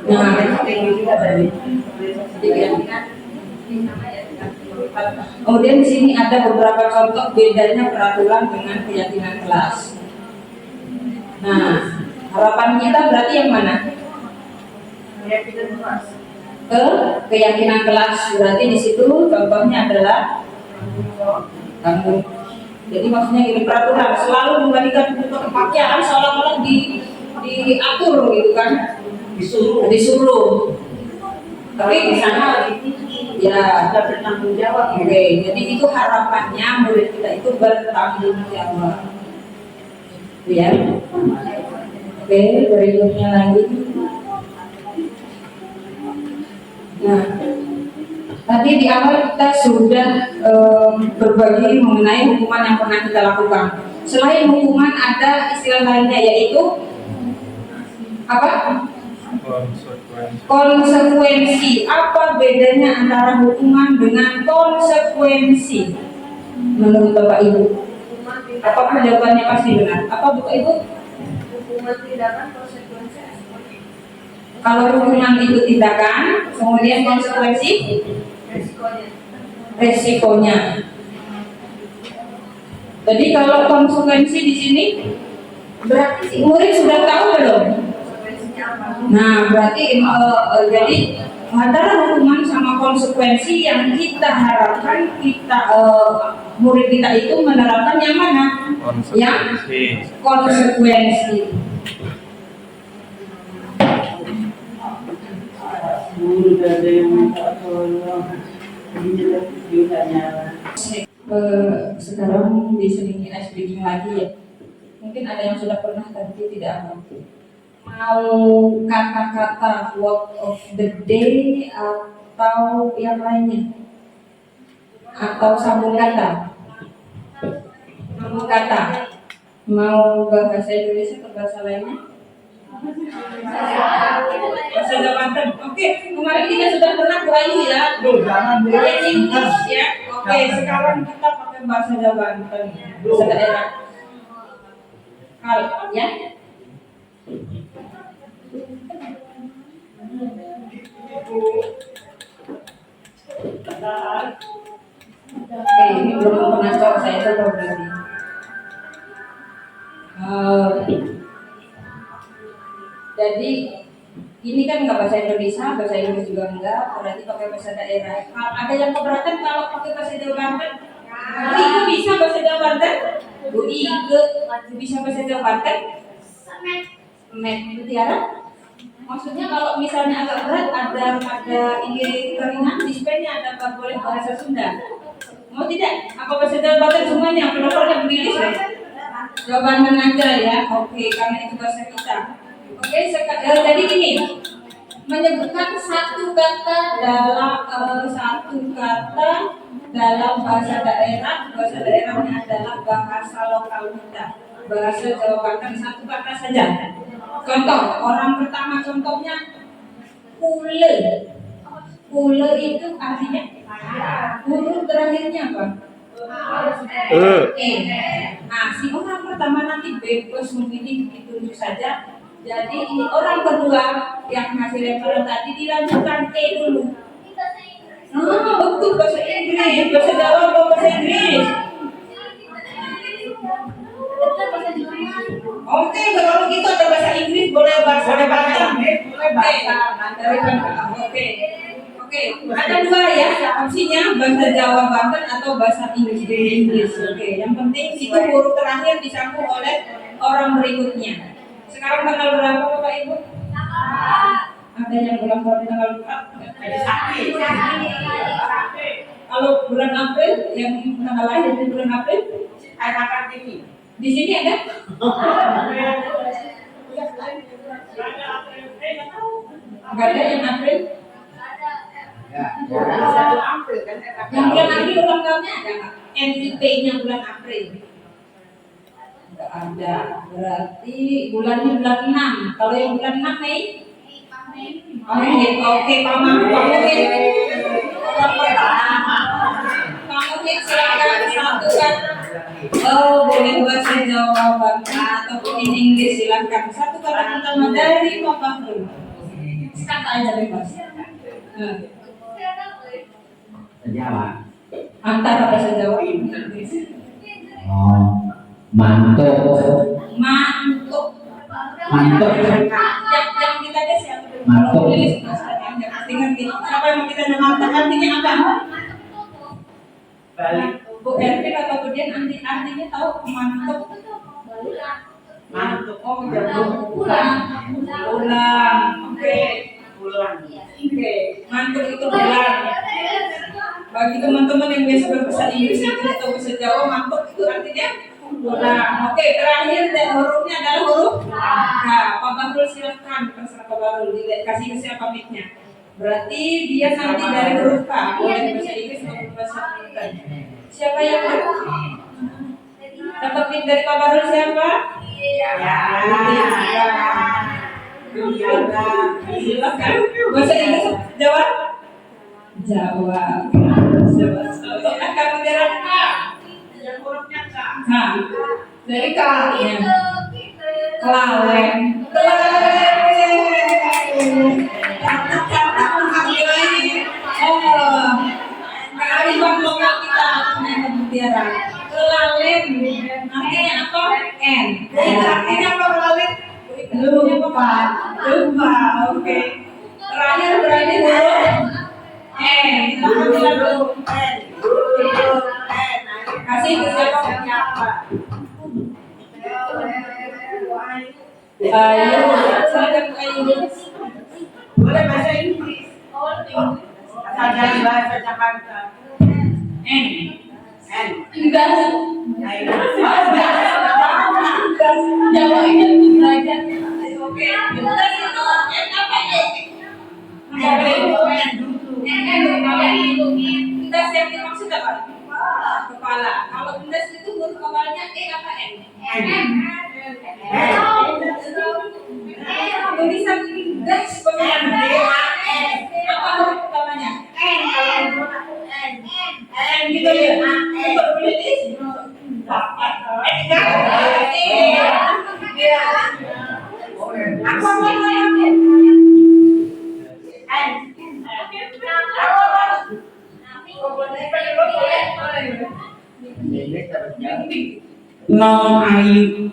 Nah, Ini juga dari kemudian di sini ada beberapa contoh bedanya peraturan dengan keyakinan kelas. Nah, harapan kita berarti yang mana? Keyakinan kelas berarti di situ contohnya adalah tanggung. Jadi maksudnya gini, peraturan selalu memberikan bentuk kepakyaan seolah-olah diatur gitu kan, disuruh. Tapi di sana ya sudah bertanggung jawab. oke, jadi itu harapannya murid kita itu bertanggung jawab. Ya. Oke, berikutnya lagi. Nah, tadi di awal kita sudah berbagi mengenai hukuman yang pernah kita lakukan. Selain hukuman ada istilah lainnya yaitu apa? Konsekuensi. Apa bedanya antara hukuman dengan konsekuensi? Menurut Bapak Ibu, apakah jawabannya pasti benar? Apa Bapak Ibu? Hukuman tindakan konsekuensi. Kalau hukuman itu tindakan, kemudian konsekuensi resikonya. Jadi kalau konsekuensi di sini berarti murid sudah tahu belum? Nah, berarti jadi antara hukuman sama konsekuensi yang kita harapkan murid kita itu menerapkan yang mana? Yang konsekuensi. Guru dan yang minta tolong. Ini juga nyala. Sekarang diselingi ice breaking lagi ya. Mungkin ada yang sudah pernah tapi tidak apa. Mau kata-kata quote of the day atau yang lainnya? Atau sambung kata? Sambung kata. Mau bahasa Indonesia atau bahasa lainnya? Bahasa Banten. Oke, kemarin kita sudah pernah Melayu ya. English ya. Oke, sekarang kita pakai bahasa Banten, bahasa daerah. Kalau ya. Oke, ini belum pernah coba saya coba berarti. Eh, jadi ini kan nggak bahasa Indonesia, bahasa Inggris juga enggak, berarti pakai bahasa daerah. Ada yang keberatan kalau pakai bahasa Jawa Banten? Bu Ike bisa bahasa Jawa Banten? Bu Ike bisa bahasa Jawa Banten? Met Mutiara? Maksudnya kalau misalnya agak berat ada ini keringan display-nya ada nggak boleh bahasa Sunda. Mau tidak? Apa bahasa Jawa Banten semuanya? Kenapa ada Inggris ya? Jawa Banten aja ya. Oke, karena itu bahasa kita. Oke, jadi gini, menyebutkan satu kata dalam bahasa daerahnya adalah bahasa lokal kita. Bahasa Jawa Banten satu kata saja. Contoh, orang pertama contohnya kule. Kule itu artinya huruf terakhirnya apa? Nah, si orang pertama nanti bebas memilih ditunjuk saja. Jadi ini orang kedua yang hasil lemparan tadi dilanjutkan dulu. Betul bahasa Inggris, bahasa Jawa atau bahasa Inggris? Oke, kalau gitu ada bahasa Inggris, boleh bahasa Mandarin, boleh bahasa Mandarin. Oke, ada dua ya opsinya, bahasa Jawa Banten atau bahasa Inggris. Oke, yang penting itu huruf terakhir disambung oleh orang berikutnya. Sekarang tanggal berapa Bapak Ibu? Ada yang bulan tanggal 4? Kalau bulan April, yang tanggal lahir di bulan April? Di sini ada? Enggak ada yang April? Yang bulan April ulang tahunnya ada nggak? NIP-nya bulan April? Nggak ada. Berarti bulannya bulan 6. Kalau yang bulan 6 Mei? Oke, Pak Muhid. Silakan satukan. Boleh bahasa Jawa Banten ataupun Inggris silakan. Satu kata pertama dari Pak Bahrul. Kata aja bebas. Jawa. Antara bahasa Jawa dan Inggris. Mantuk. Yang kita aja siapa? Mantuk. Dengan siapa yang kita namakan artinya apa? Balik. Bu Ervin atau Bu Dian artinya tahu mantuk? Mantuk. Oh, pulang. Oke. Mantuk itu pulang. Bagi teman-teman yang biasa berbahasa Inggris atau bahasa Jawa, mantuk itu artinya pulang. Oke, terakhir hurufnya adalah huruf K. Pak Bahrul silahkan, terserah Pak Bahrul, kasih ke siapa mic-nya. Berarti dia nanti dari huruf K, boleh bahasa Inggris atau bahasa Inggris. Siapa yang dapat mic dari Pak Bahrul siapa? Silakan. Bahasa Inggris Jawa? Jawa. Akan bendera K. Yang hurufnya K. Dari K. Kelalen. Kearifan lokal kita ternyata mutiara. Kelalen. Artinya apa? N. Artinya apa kelalen? Lupa. Oke. Terakhir berarti huruf N. Kita ambil huruf N. Kasih ke siapa? Ayo, silakan Ayu. Boleh bahasa Inggris. Jangan bahasa Jakarta. N. Enggak. Jawa ini belajar. Oke. Enggak itu N apa N? Enggak yang dimaksud apa? Kepala. Kalau endas itu huruf kepalanya E apa N? Tulisan endas bagaimana? Apa huruf utamanya? N gitu ya. Untuk tulis. Apa namanya? Non Ayu.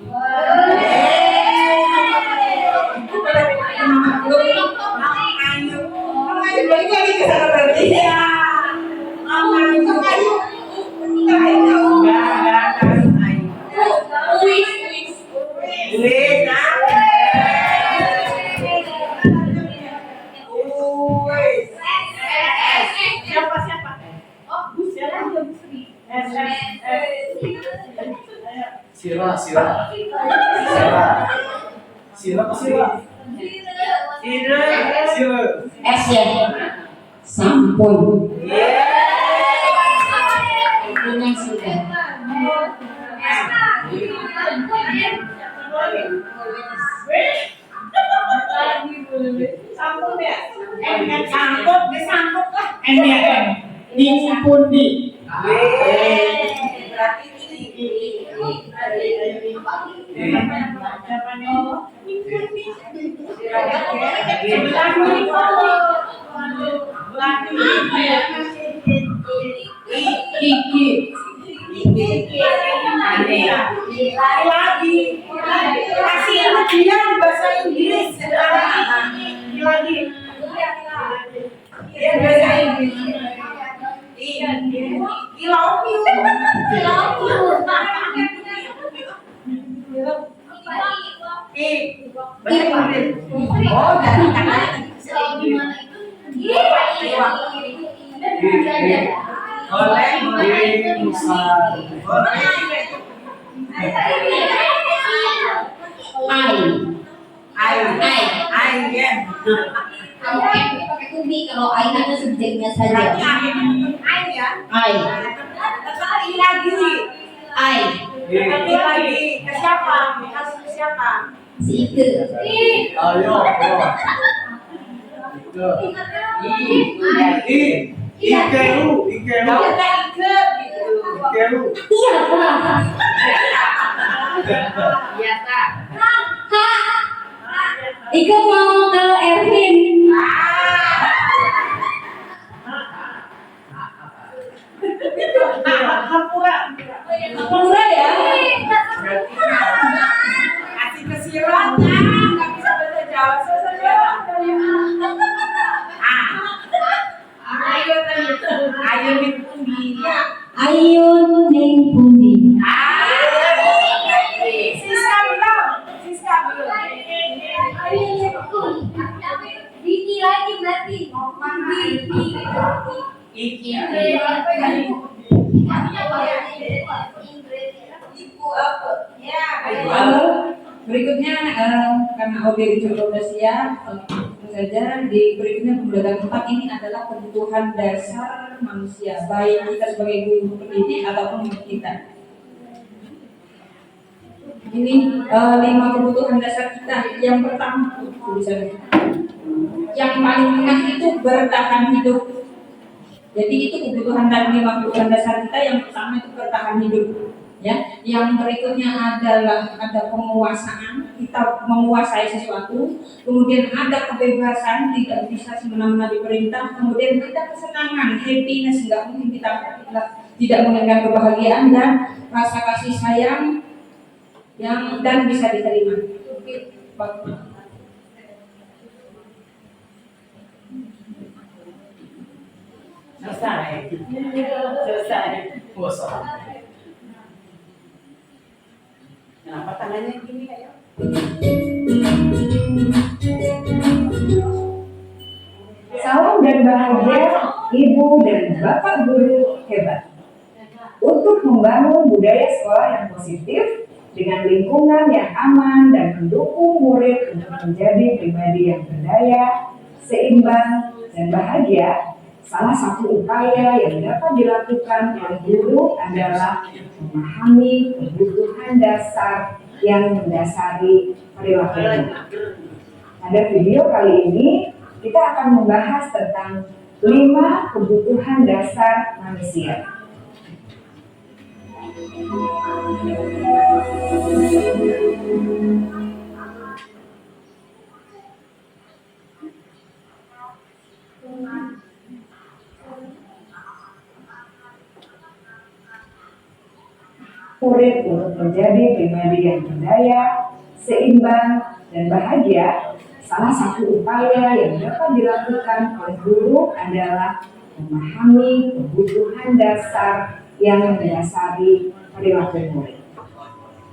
S ya. Sampun. Itunya sudah. Sambung ya? Sangkut, disangkut lah. N ya N. Ini pun di. Berarti lagi kasih ujian bahasa Inggris lagi dia bahasa Inggris I love you. Bahasa Inggris. Oh, dari kata Kalau M pakai to be, kalau I hanya subjeknya saja. Lagi ke siapa? Kasih ke siapa? Si Ike. Kalau tak ikut gitu. Iya, Pak. Ike mau ke Ervin. Pura ya. Kasih ke Sirat, nggak bisa bahasa Jawa saja. Ayun ning pundi. Ayun ning pundi. Siska belum. Dini lagi berarti. Iki. Berikutnya karena objek cukup siap, tentu saja di berikutnya pembelajaran tempat ini adalah kebutuhan dasar manusia, baik kita sebagai guru pendidik ataupun murid kita. Ini 5 kebutuhan dasar kita. Yang pertama, yang paling tengah itu bertahan hidup. Jadi itu kebutuhan dan 5 kebutuhan dasar kita. Yang pertama itu bertahan hidup. Ya, yang berikutnya adalah ada penguasaan, kita menguasai sesuatu, kemudian ada kebebasan, tidak bisa semena-mena diperintah, kemudian kita kesenangan, happiness, nggak mungkin kita tidak mengenal kebahagiaan dan rasa kasih sayang yang dan bisa diterima. Selesai. Kenapa tangannya gini kayak? Salam dan bahagia Ibu dan Bapak guru hebat. Untuk membangun budaya sekolah yang positif dengan lingkungan yang aman dan mendukung murid untuk menjadi pribadi yang berdaya, seimbang, dan bahagia, salah satu upaya yang dapat dilakukan oleh guru adalah memahami kebutuhan dasar yang mendasari perilaku murid. Pada video kali ini, kita akan membahas tentang 5 kebutuhan dasar manusia. Murid untuk menjadi pribadi yang berdaya, seimbang, dan bahagia, salah satu upaya yang dapat dilakukan oleh guru adalah memahami kebutuhan dasar yang mendasari perilaku murid.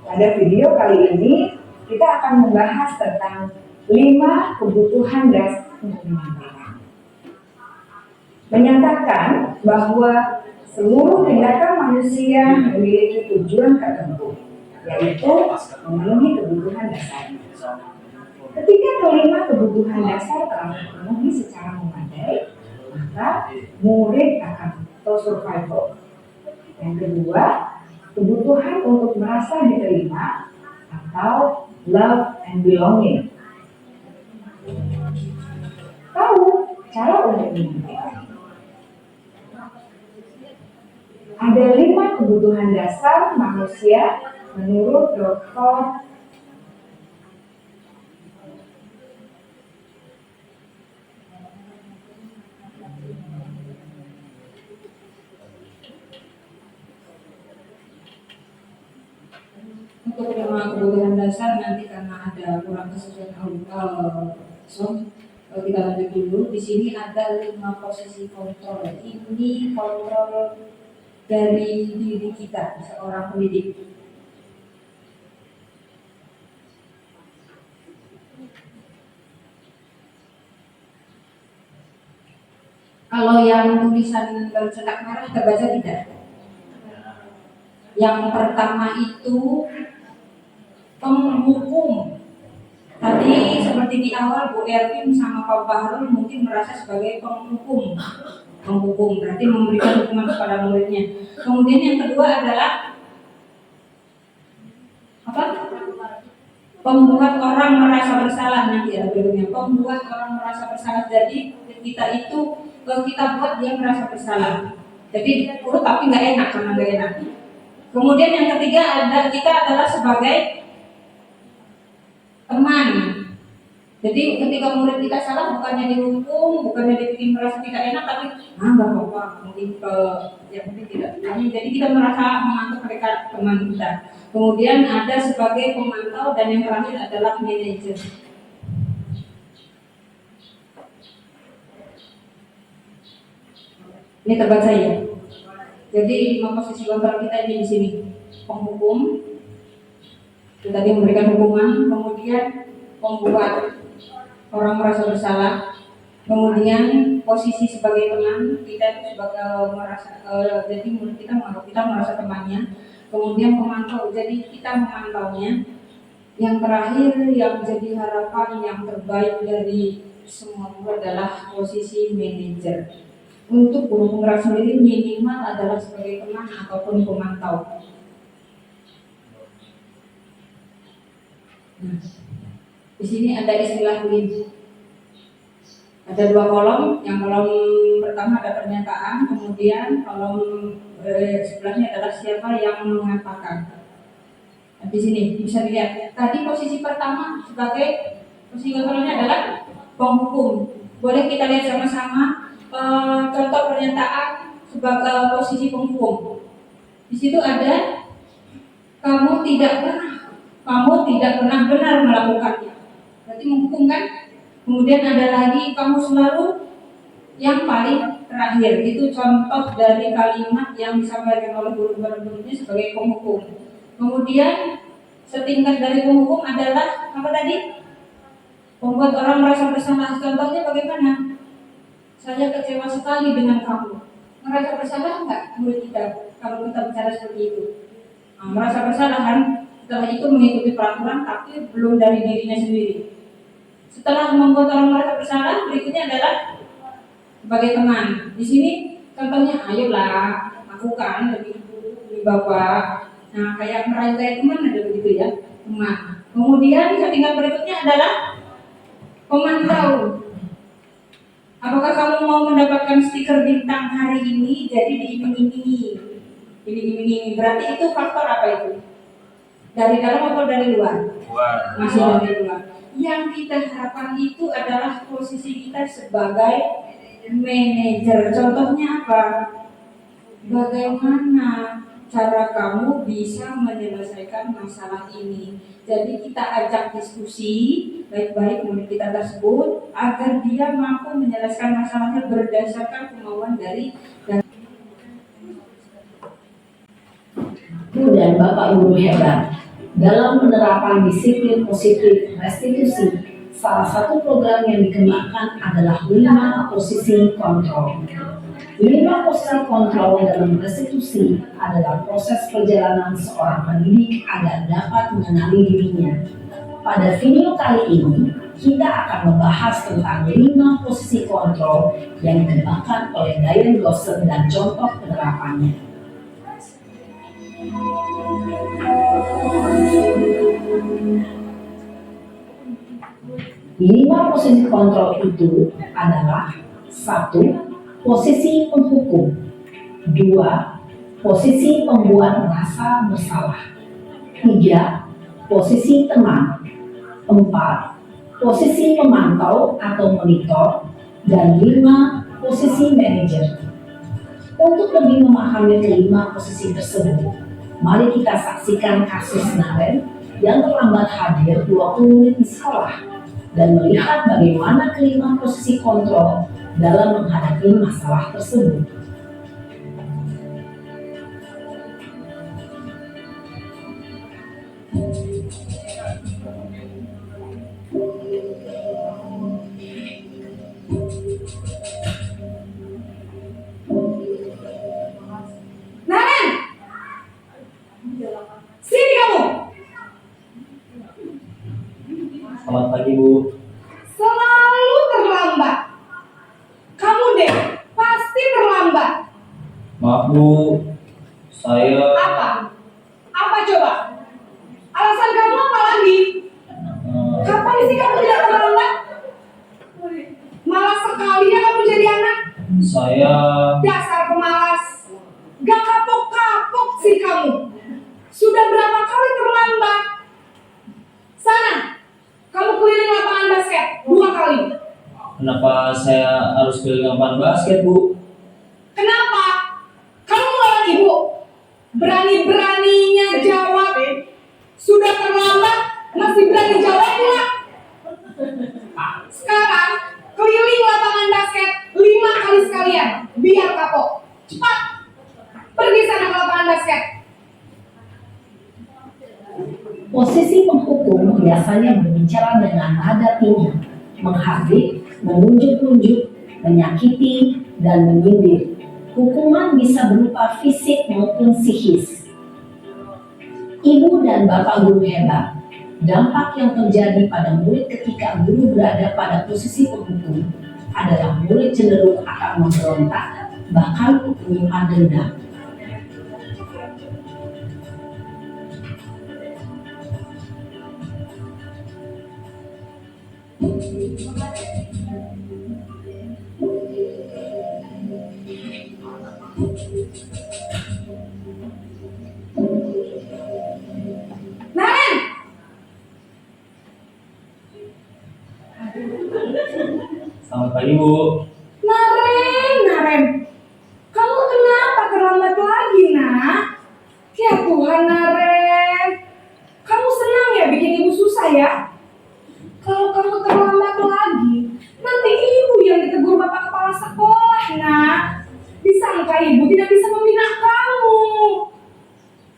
Pada video kali ini, kita akan membahas tentang 5 kebutuhan dasar menyatakan bahwa seluruh tindakan manusia memiliki tujuan tertentu. yaitu memenuhi kebutuhan dasar. Ketika kelima kebutuhan dasar telah terpenuhi secara memadai, maka murid akan survival. Yang kedua, kebutuhan untuk merasa diterima atau love and belonging. Tahu cara untuk menyampaikan. Ada 5 kebutuhan dasar manusia menurut Dr. Untuk 5 kebutuhan dasar nanti karena ada kurang kesesuaian kita lanjut dulu. Di sini ada 5 posisi kontrol. Ini kontrol dari diri kita seorang pendidik. Kalau yang tulisan bercetak merah terbaca tidak? Yang pertama itu penghukum. Tadi seperti di awal Bu Ervin sama Pak Bahrul mungkin merasa sebagai penghukum. Menghukum berarti memberikan hukuman kepada muridnya. Kemudian yang kedua adalah apa? Pembuat orang merasa bersalah. Nanti ya berikutnya pembuat orang merasa bersalah. Jadi kita itu kita buat dia merasa bersalah. Jadi urut tapi nggak enak karena nggak enak. Kemudian yang ketiga ada kita adalah sebagai teman. Jadi ketika murid kita salah bukannya dihukum, bukannya dibikin merasa tidak enak, tapi nggak apa-apa, mungkin yang penting tidak begini. Jadi kita merasa menganggap mereka teman kita. Kemudian ada sebagai pemantau dan yang terakhir adalah manajer. Ini terbaca ya. Jadi 5 posisi kontrol kita ini di sini. Penghukum, itu tadi memberikan hukuman, kemudian membuat orang merasa bersalah, kemudian posisi sebagai teman kita itu sebagai merasa jadi murid kita menganggap kita merasa temannya, kemudian pemantau jadi kita memantaunya, yang terakhir yang jadi harapan yang terbaik dari semua guru adalah posisi manajer. Untuk guru penggerak sendiri minimal adalah sebagai teman ataupun pemantau. Di sini ada istilah lead. Ada 2 kolom. Yang kolom pertama ada pernyataan, kemudian kolom sebelahnya adalah siapa yang mengatakan. Nah, di sini bisa dilihat. Tadi posisi pertama sebagai posisi kontrolnya adalah penghukum. Boleh kita lihat sama-sama contoh pernyataan sebagai posisi penghukum. Di situ ada kamu tidak pernah benar melakukannya. Berarti menghukum kan? Kemudian ada lagi kamu selalu yang paling terakhir. Itu contoh dari kalimat yang disampaikan oleh guru-gurunya sebagai penghukum. Kemudian setingkat dari penghukum adalah apa tadi? Membuat orang merasa bersalah. Contohnya bagaimana? Saya kecewa sekali dengan kamu. Merasa bersalah enggak murid kita kalau kita bicara seperti itu? Merasa bersalah kan? Setelah itu mengikuti peraturan tapi belum dari dirinya sendiri. Setelah membuat orang merasa bersalah, berikutnya adalah sebagai teman. Di sini contohnya, ayolah lakukan demi ibu, demi bapak. Nah, kayak merayu kayak teman ada begitu ya, teman. Kemudian setingkat berikutnya adalah pemantau. Apakah kamu mau mendapatkan stiker bintang hari ini? Jadi diiming-imingi. Berarti itu faktor apa itu? Dari dalam atau dari luar? Masih dari luar. Yang kita harapkan itu adalah posisi kita sebagai manajer. Contohnya apa? Bagaimana cara kamu bisa menyelesaikan masalah ini? Jadi kita ajak diskusi baik-baik murid kita tersebut agar dia mampu menyelesaikan masalahnya berdasarkan kemauan dari Ibu dan Bapak Guru hebat. Dalam penerapan disiplin positif restitusi, salah satu program yang dikenakan adalah 5 posisi kontrol. 5 5 posisi kontrol dalam restitusi adalah proses perjalanan seorang pendidik agar dapat mengenali dirinya. Pada video kali ini, kita akan membahas tentang 5 posisi kontrol yang dikembangkan oleh Diane Gosset dan contoh penerapannya. 5 posisi kontrol itu adalah: 1. Posisi penghukum. 2. Posisi pembuat merasa bersalah. 3. Posisi teman. 4. Posisi pemantau atau monitor. Dan 5. Posisi manajer. Untuk lebih memahami kelima posisi tersebut, mari kita saksikan kasus Naren yang terlambat hadir 20 menit di sekolah dan melihat bagaimana kelima posisi kontrol dalam menghadapi masalah tersebut. Naren! Sini kamu! Selamat pagi, Bu. Selalu terlambat. Kamu deh, pasti terlambat. Maaf, Bu. Saya Apa? Apa coba? Alasan kamu apa lagi? Kapan sih kamu tidak terlambat? Malas sekali ya kamu jadi anak. saya Dasar pemalas. Gak kapok-kapok sih kamu. Sudah berapa kali terlambat? Sana, kamu keliling lapangan basket 2 kali. kenapa saya harus keliling lapangan basket, Bu? Kenapa? Kamu melawan ibu. Berani-beraninya jawab. Sudah terlambat, masih berani jawab pula. Sekarang, keliling lapangan basket 5 kali sekalian. Biar kapok. Cepat. Pergi sana ke lapangan basket. Posisi penghukum biasanya berbicara dengan nada tinggi, menghardik, menunjuk-nunjuk, menyakiti, dan menyindir. Hukuman bisa berupa fisik maupun psikis. Ibu dan bapak guru hebat. Dampak yang terjadi pada murid ketika guru berada pada posisi penghukum adalah murid cenderung akan memberontak, bahkan menyimpan dendam. Naren! Selamat pagi, Bu. Naren. Kamu kenapa terlambat lagi, nak? Ya Tuhan, Naren. Kamu senang ya bikin ibu susah ya? Kalau kamu terlambat lagi, nanti ibu yang ditegur bapak kepala sekolah, nak. Disangka ibu tidak bisa membina kamu.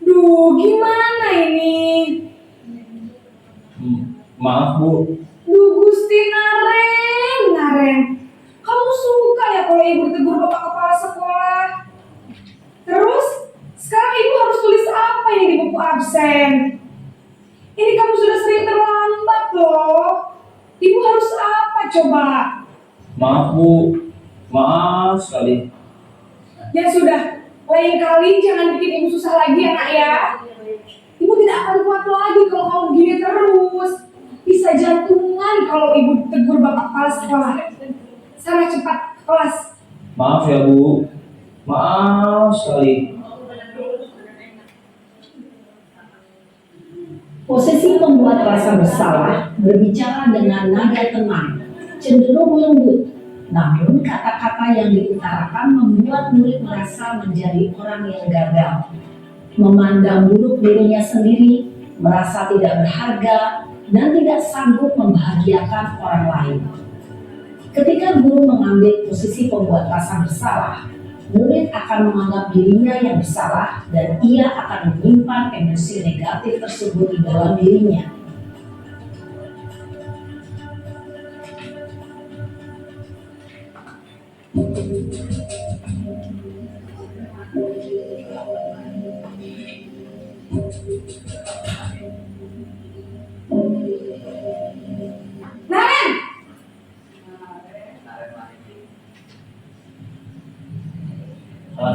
Duh, gimana ini? Maaf, Bu. Duh, Gusti Naren. Kamu suka ya kalau ibu ditegur bapak kepala sekolah? Terus, sekarang ibu harus tulis apa ini di buku absen? Ini kamu sudah sering terlambat loh. Ibu harus apa coba? Maaf, Bu. Maaf sekali. Ya sudah, lain kali jangan bikin ibu susah lagi ya nak ya. Ibu tidak akan kuat lagi kalau kamu begini terus. Bisa jantungan kalau ibu tegur bapak kepala sekolah. Sana cepat ke kelas. Maaf ya, Bu. Maaf sekali. Posisi pembuat rasa bersalah berbicara dengan nada tenang, cenderung lembut. Namun kata-kata yang diutarakan membuat murid merasa menjadi orang yang gagal, memandang buruk dirinya sendiri, merasa tidak berharga, dan tidak sanggup membahagiakan orang lain. Ketika guru mengambil posisi pembuat rasa bersalah, murid akan menganggap dirinya yang bersalah dan ia akan menyimpan emosi negatif tersebut di dalam dirinya.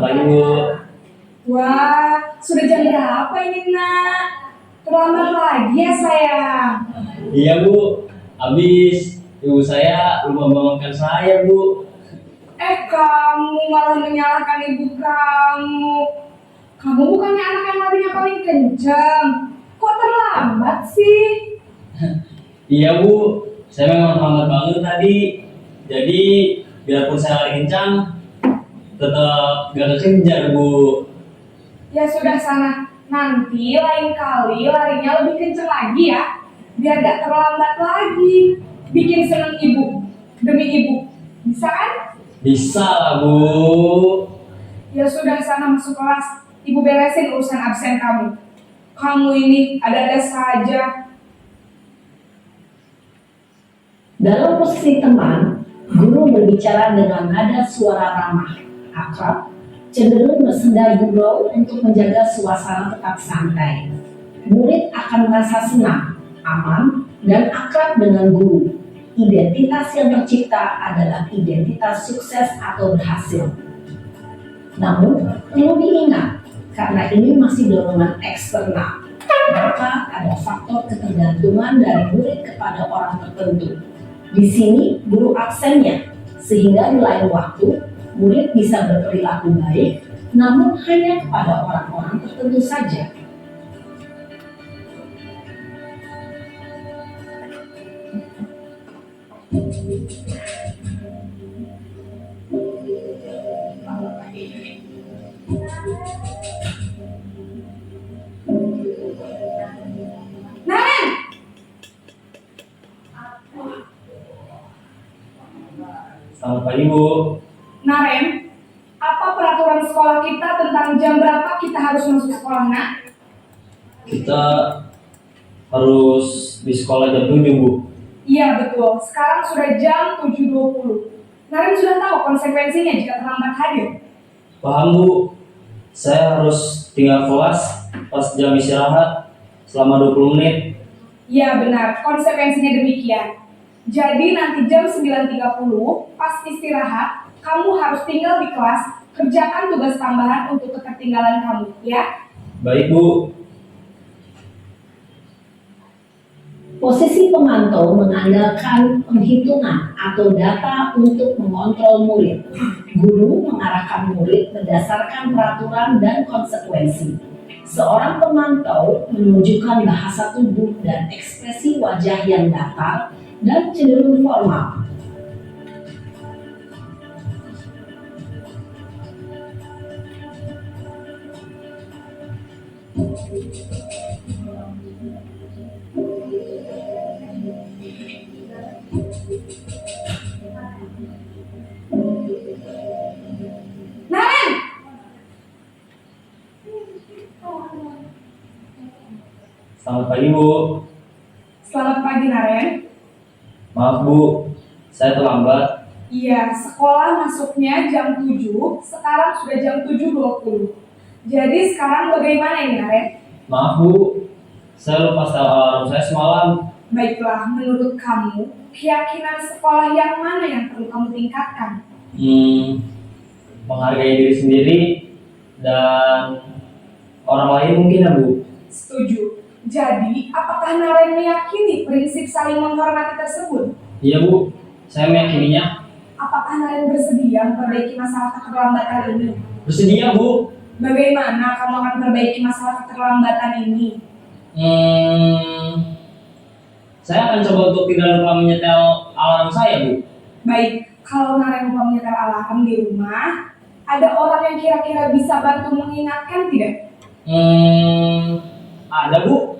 Selamat pagi Bu. Wah, sudah jam berapa ini nak? Terlambat lagi ya sayang. Iya Bu, habis ibu saya lupa membangunkan saya Bu. Kamu malah menyalahkan ibu kamu. Kamu bukannya anak yang larinya paling kencang. Kok terlambat sih? Iya Bu, saya memang terlambat banget tadi. Jadi biarpun saya lari kencang, tetap gak kekejar Bu. Ya sudah sana. Nanti lain kali larinya lebih kencang lagi ya. Biar gak terlambat lagi. Bikin seneng ibu. Demi ibu. Bisa kan? Bisa lah Bu. Ya sudah sana masuk kelas. Ibu beresin urusan absen kamu. Kamu ini ada-ada saja. Dalam posisi teman, guru berbicara dengan nada suara ramah, akrab, cenderung bersenda gurau untuk menjaga suasana tetap santai. Murid akan merasa senang, aman, dan akrab dengan guru. Identitas yang tercipta adalah identitas sukses atau berhasil. Namun, perlu diingat, karena ini masih dorongan eksternal, maka ada faktor ketergantungan dari murid kepada orang tertentu. Di sini guru absennya, sehingga di lain waktu murid bisa berperilaku baik, namun hanya kepada orang-orang tertentu saja. Naren! Selamat pagi Bu. Naren, apa peraturan sekolah kita tentang jam berapa kita harus masuk sekolah, nak? Kita harus di sekolah jam 7 Bu. Iya betul, sekarang sudah jam 7.20. Naren sudah tahu konsekuensinya jika terlambat hadir. Paham Bu. Saya harus tinggal kelas pas jam istirahat selama 20 menit. Iya benar, konsekuensinya demikian. Jadi nanti jam 9.30 pas istirahat, kamu harus tinggal di kelas, kerjakan tugas tambahan untuk ketertinggalan kamu, ya? Baik Bu. Posisi pemantau mengandalkan penghitungan atau data untuk mengontrol murid. Guru mengarahkan murid berdasarkan peraturan dan konsekuensi. Seorang pemantau menunjukkan bahasa tubuh dan ekspresi wajah yang datar dan cenderung formal. Naren! Selamat pagi Bu. Selamat pagi, Naren. Maaf Bu, saya terlambat. Iya, sekolah masuknya jam 7, sekarang sudah jam 7.20. Jadi sekarang bagaimana ini, Naren? Maaf Bu, saya lupa setel alarm saya semalam. Baiklah, menurut kamu, keyakinan sekolah yang mana yang perlu kamu tingkatkan? Menghargai diri sendiri dan orang lain mungkin ya Bu. Setuju. Jadi, apakah Naren meyakini prinsip saling menghormati tersebut? Iya Bu, saya meyakininya. Apakah Naren bersedia memperbaiki masalah keterlambatan ini? Bersedia Bu. Bagaimana kamu akan memperbaiki masalah keterlambatan ini? Saya akan coba untuk tidak lupa menyetel alarm saya Bu. Baik, kalau Naren lupa menyetel alarm di rumah, ada orang yang kira-kira bisa bantu mengingatkan tidak? Ada Bu,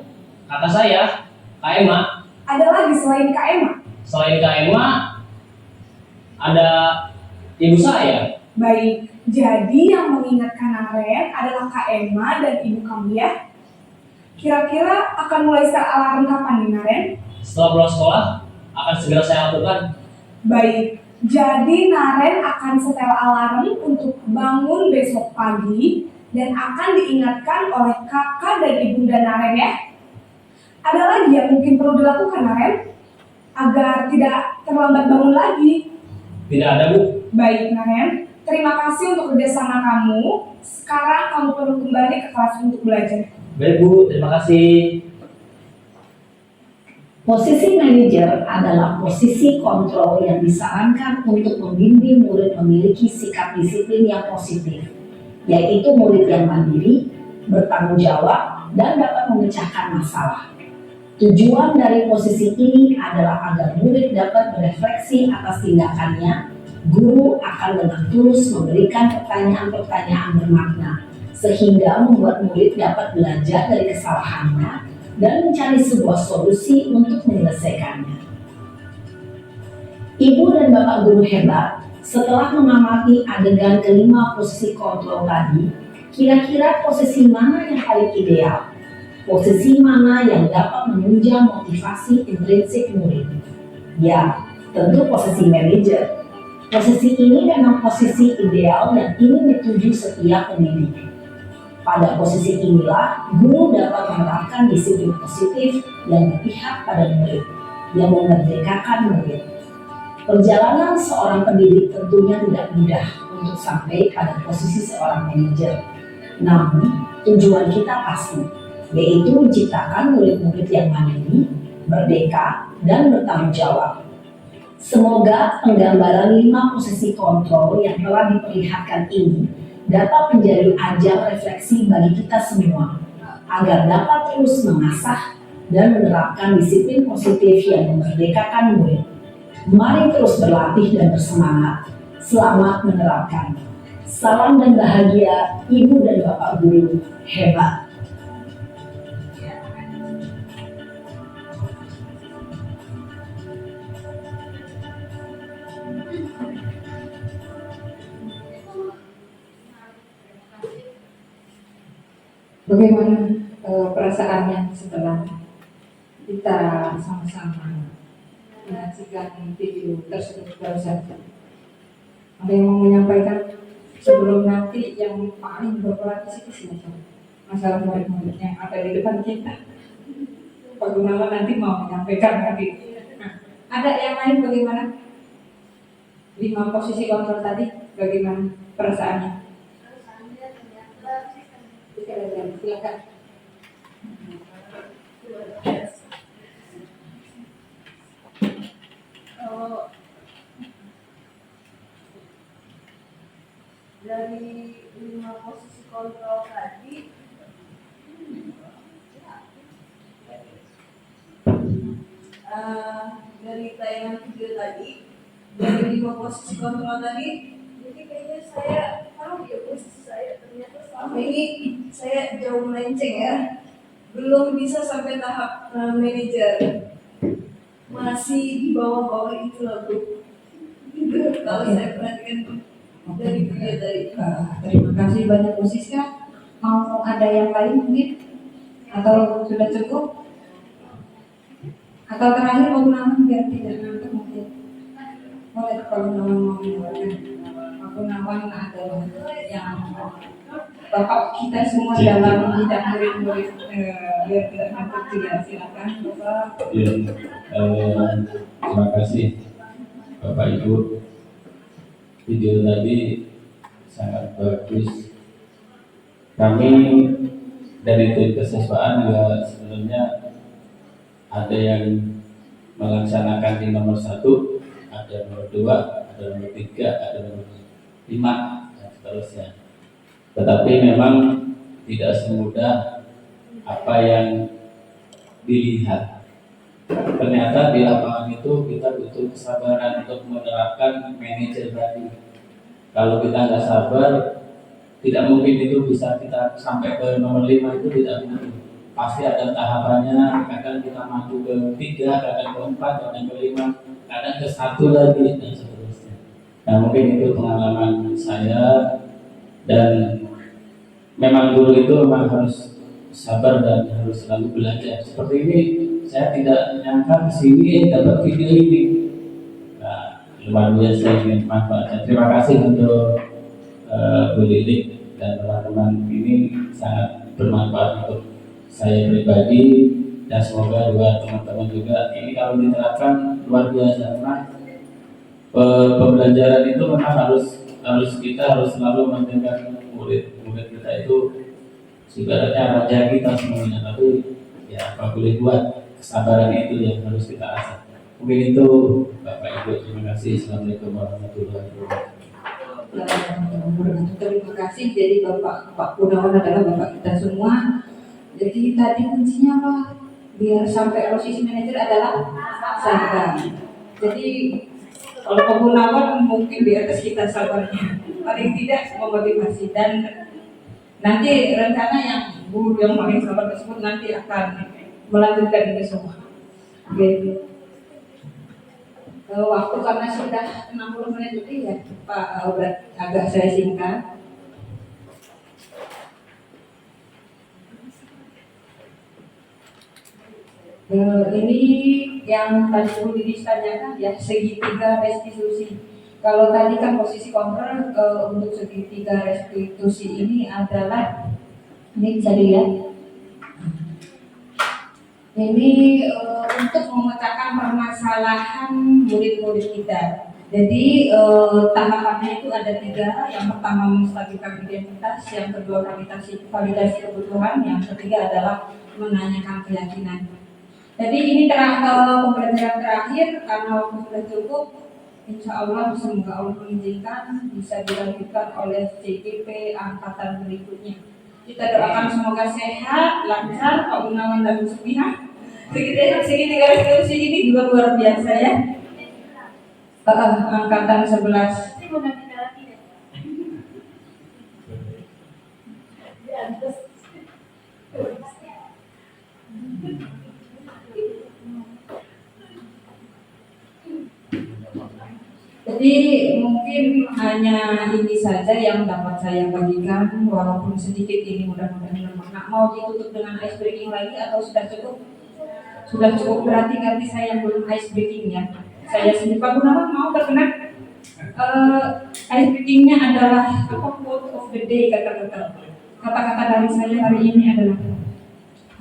kata saya, Kak Emma. Ada lagi selain Kak Emma? Selain Kak Emma, ada ibu saya. Baik, jadi yang mengingatkan Naren adalah Kak Emma dan ibu kamu ya? Kira-kira akan mulai setel alarm kapan nih, Naren? Setelah pulang sekolah, akan segera saya lakukan. Baik, jadi Naren akan setel alarm untuk bangun besok pagi dan akan diingatkan oleh kakak dan ibunda Naren ya. Ada lagi yang mungkin perlu dilakukan, Naren? Agar tidak terlambat bangun lagi. Tidak ada Bu. Baik, Naren. Terima kasih untuk kerjasama kamu. Sekarang kamu perlu kembali ke kelas untuk belajar. Baik Bu, terima kasih. Posisi manajer adalah posisi kontrol yang disarankan untuk membimbing murid memiliki sikap disiplin yang positif, yaitu murid yang mandiri, bertanggung jawab, dan dapat memecahkan masalah. Tujuan dari posisi ini adalah agar murid dapat berefleksi atas tindakannya. Guru akan dengan tulus memberikan pertanyaan-pertanyaan bermakna, sehingga membuat murid dapat belajar dari kesalahannya dan mencari sebuah solusi untuk menyelesaikannya. Ibu dan Bapak guru hebat, setelah mengamati adegan kelima posisi kontrol tadi, kira-kira posisi mana yang paling ideal? Posisi mana yang dapat menunjang motivasi intrinsik murid? Ya, tentu posisi manajer. Posisi ini memang posisi ideal yang ingin dituju setiap pendidik. Pada posisi inilah, guru dapat menerapkan disiplin positif yang berpihak pada murid, yang memerdekakan murid. Perjalanan seorang pendidik tentunya tidak mudah untuk sampai pada posisi seorang manajer. Namun, tujuan kita pasti, yaitu menciptakan murid-murid yang mandiri, merdeka, dan bertanggung jawab. Semoga penggambaran 5 posisi kontrol yang telah diperlihatkan ini dapat menjadi ajang refleksi bagi kita semua, agar dapat terus mengasah dan menerapkan disiplin positif yang memerdekakan murid. Mari terus berlatih dan bersemangat. Selamat menerapkan. Salam dan bahagia, Ibu dan Bapak guru hebat. Bagaimana perasaannya setelah kita sama-sama menyaksikan video tersebut barusan? Ada yang mau menyampaikan sebelum nanti yang paling berperan di situ siapa? Masalah murid-murid yang ada di depan kita. Pak Gunawan nanti mau menyampaikan nanti. Nah, ada yang lain bagaimana? 5 posisi kontrol tadi bagaimana perasaannya? Silakan. Dari 5 posisi kontrol tadi, dari tayangan video tadi, dari 5 posisi kontrol tadi, jadi kayaknya saya tahu ya posisi saya, ternyata selama ini saya jauh melenceng ya, belum bisa sampai tahap manajer, masih di bawah-bawah itu lah Bu. Kalau saya perhatikan dari video tadi. Terima kasih banyak Bu Siska. Mau ada yang lain mungkin? Atau sudah cukup? Atau terakhir mau Gunawan biar tidak ngantuk mungkin? Boleh kalau Gunawan mau menyampaikan. Pak Gunawan adalah yang Bapak kita semua dalam bidang murid-murid biar tidak ngantuk juga. Silakan Bapak. Ya, terima kasih Bapak Ibu. Video tadi sangat bagus. Kami dari tim kesiswaan juga sebenarnya ada yang melaksanakan di nomor 1, ada nomor 2, ada nomor 3, ada nomor 5 dan seterusnya. Tetapi memang tidak semudah apa yang dilihat. Ternyata di lapangan itu kita butuh kesabaran untuk menerapkan manajer tadi. Kalau kita nggak sabar, tidak mungkin itu bisa kita sampai ke nomor 5 itu tidak mungkin. Pasti ada tahapannya, kadang kita maju ke 3, kadang ke 4, kadang ke 5, kadang ke 1 lagi dan seterusnya. Nah mungkin itu pengalaman saya, dan memang guru itu memang harus sabar dan harus selalu belajar. Seperti ini, saya tidak nyangka kesini dapat video ini. Nah, luar biasa ini manfaatnya. Terima kasih untuk Bu Lilik dan teman-teman, ini sangat bermanfaat untuk saya pribadi dan semoga juga teman-teman juga. Ini kalau diterapkan luar biasa, karena pembelajaran itu memang harus kita harus selalu mendengar murid-murid kita itu ibaratnya raja kita semuanya, tapi ya apa boleh buat, kesabaran itu yang harus kita asah. Mungkin itu Bapak Ibu, terima kasih. Assalamualaikum warahmatullahi wabarakatuh. Terima kasih. Jadi Pak Gunawan adalah Bapak kita semua. Jadi tadi kuncinya apa? Biar sampai posisi manajer adalah sabar. Jadi kalau Pak Gunawan mungkin di atas kita sabarnya, paling tidak memotivasi, dan nanti rencana yang guru yang paling sabar tersebut nanti akan melanjutkan ini semua. Oke. Waktu karena sudah 60 menit lebih ya Pak, agak saya singkat. Ini yang tadi perlu ditanyakan ya, segitiga restitusi. Kalau tadi kan posisi kontrol untuk segitiga restitusi ini adalah, ini bisa dilihat. Ini untuk memecahkan permasalahan murid-murid kita. Jadi tahapannya itu ada 3. Yang pertama menstabilkan identitas, yang kedua validasi kebutuhan, yang ketiga adalah menanyakan keyakinan. Jadi ini pembelajaran terakhir, karena waktu sudah cukup. Insya Allah semoga Allah mengizinkan bisa dilanjutkan oleh CGP angkatan berikutnya. Kita doakan semoga sehat, lancar, Pak Gunawan dan Bu Sumiha. Segitiga restitusi ini juga luar biasa ya. Angkatan 11. Jadi mungkin hanya ini saja yang dapat saya bagikan, walaupun sedikit ini mudah-mudahan bermakna. Mau ditutup dengan ice breaking lagi atau sudah cukup? Sudah cukup, berarti ganti saya yang belum ice breaking ya. Saya sendiri Pak Gunawan mau berkenan. Ice breakingnya adalah quote of the day, kata-kata dari saya hari ini adalah,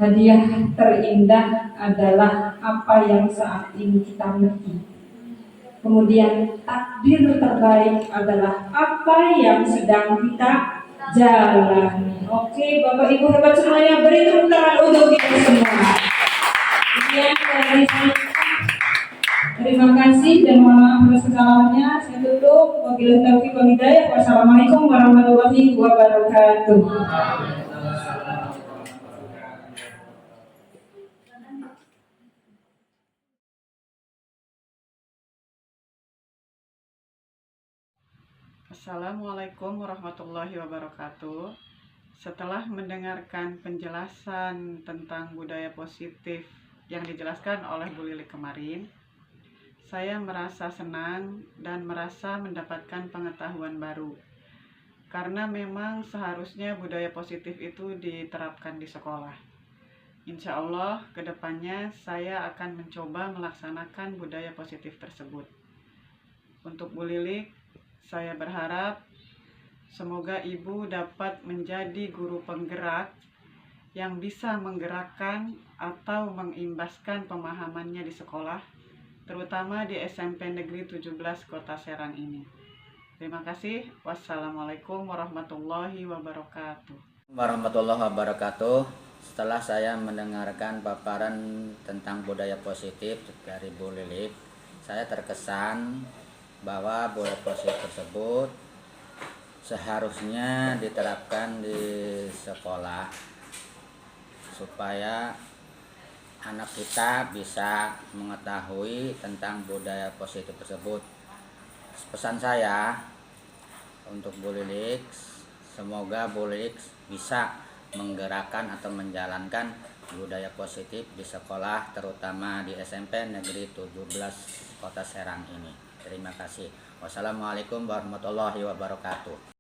hadiah terindah adalah apa yang saat ini kita miliki. Kemudian takdir terbaik adalah apa yang sedang kita jalani. Oke, Bapak Ibu hebat semuanya, beri tepuk tangan untuk kita semua. Sekian dari saya. Terima kasih dan mohon maaf atas kesalahannya. Saya tutup. Wabillahi taufiq wal hidayah. Wassalamualaikum warahmatullahi wabarakatuh. Assalamualaikum warahmatullahi wabarakatuh. Setelah mendengarkan penjelasan tentang budaya positif yang dijelaskan oleh Bu Lili kemarin, saya merasa senang dan merasa mendapatkan pengetahuan baru. Karena memang seharusnya budaya positif itu diterapkan di sekolah. Insya Allah kedepannya saya akan mencoba melaksanakan budaya positif tersebut. Untuk Bu Lili, saya berharap semoga Ibu dapat menjadi guru penggerak yang bisa menggerakkan atau mengimbaskan pemahamannya di sekolah, terutama di SMP Negeri 17 Kota Serang ini. Terima kasih. Wassalamualaikum warahmatullahi wabarakatuh. Warahmatullahi wabarakatuh. Setelah saya mendengarkan paparan tentang budaya positif dari Bu Lilik, saya terkesan bahwa budaya positif tersebut seharusnya diterapkan di sekolah supaya anak kita bisa mengetahui tentang budaya positif tersebut. Pesan saya untuk Bu Lilik, semoga Bu Lilik bisa menggerakkan atau menjalankan budaya positif di sekolah, terutama di SMP Negeri 17 Kota Serang ini. Terima kasih. Wassalamualaikum warahmatullahi wabarakatuh.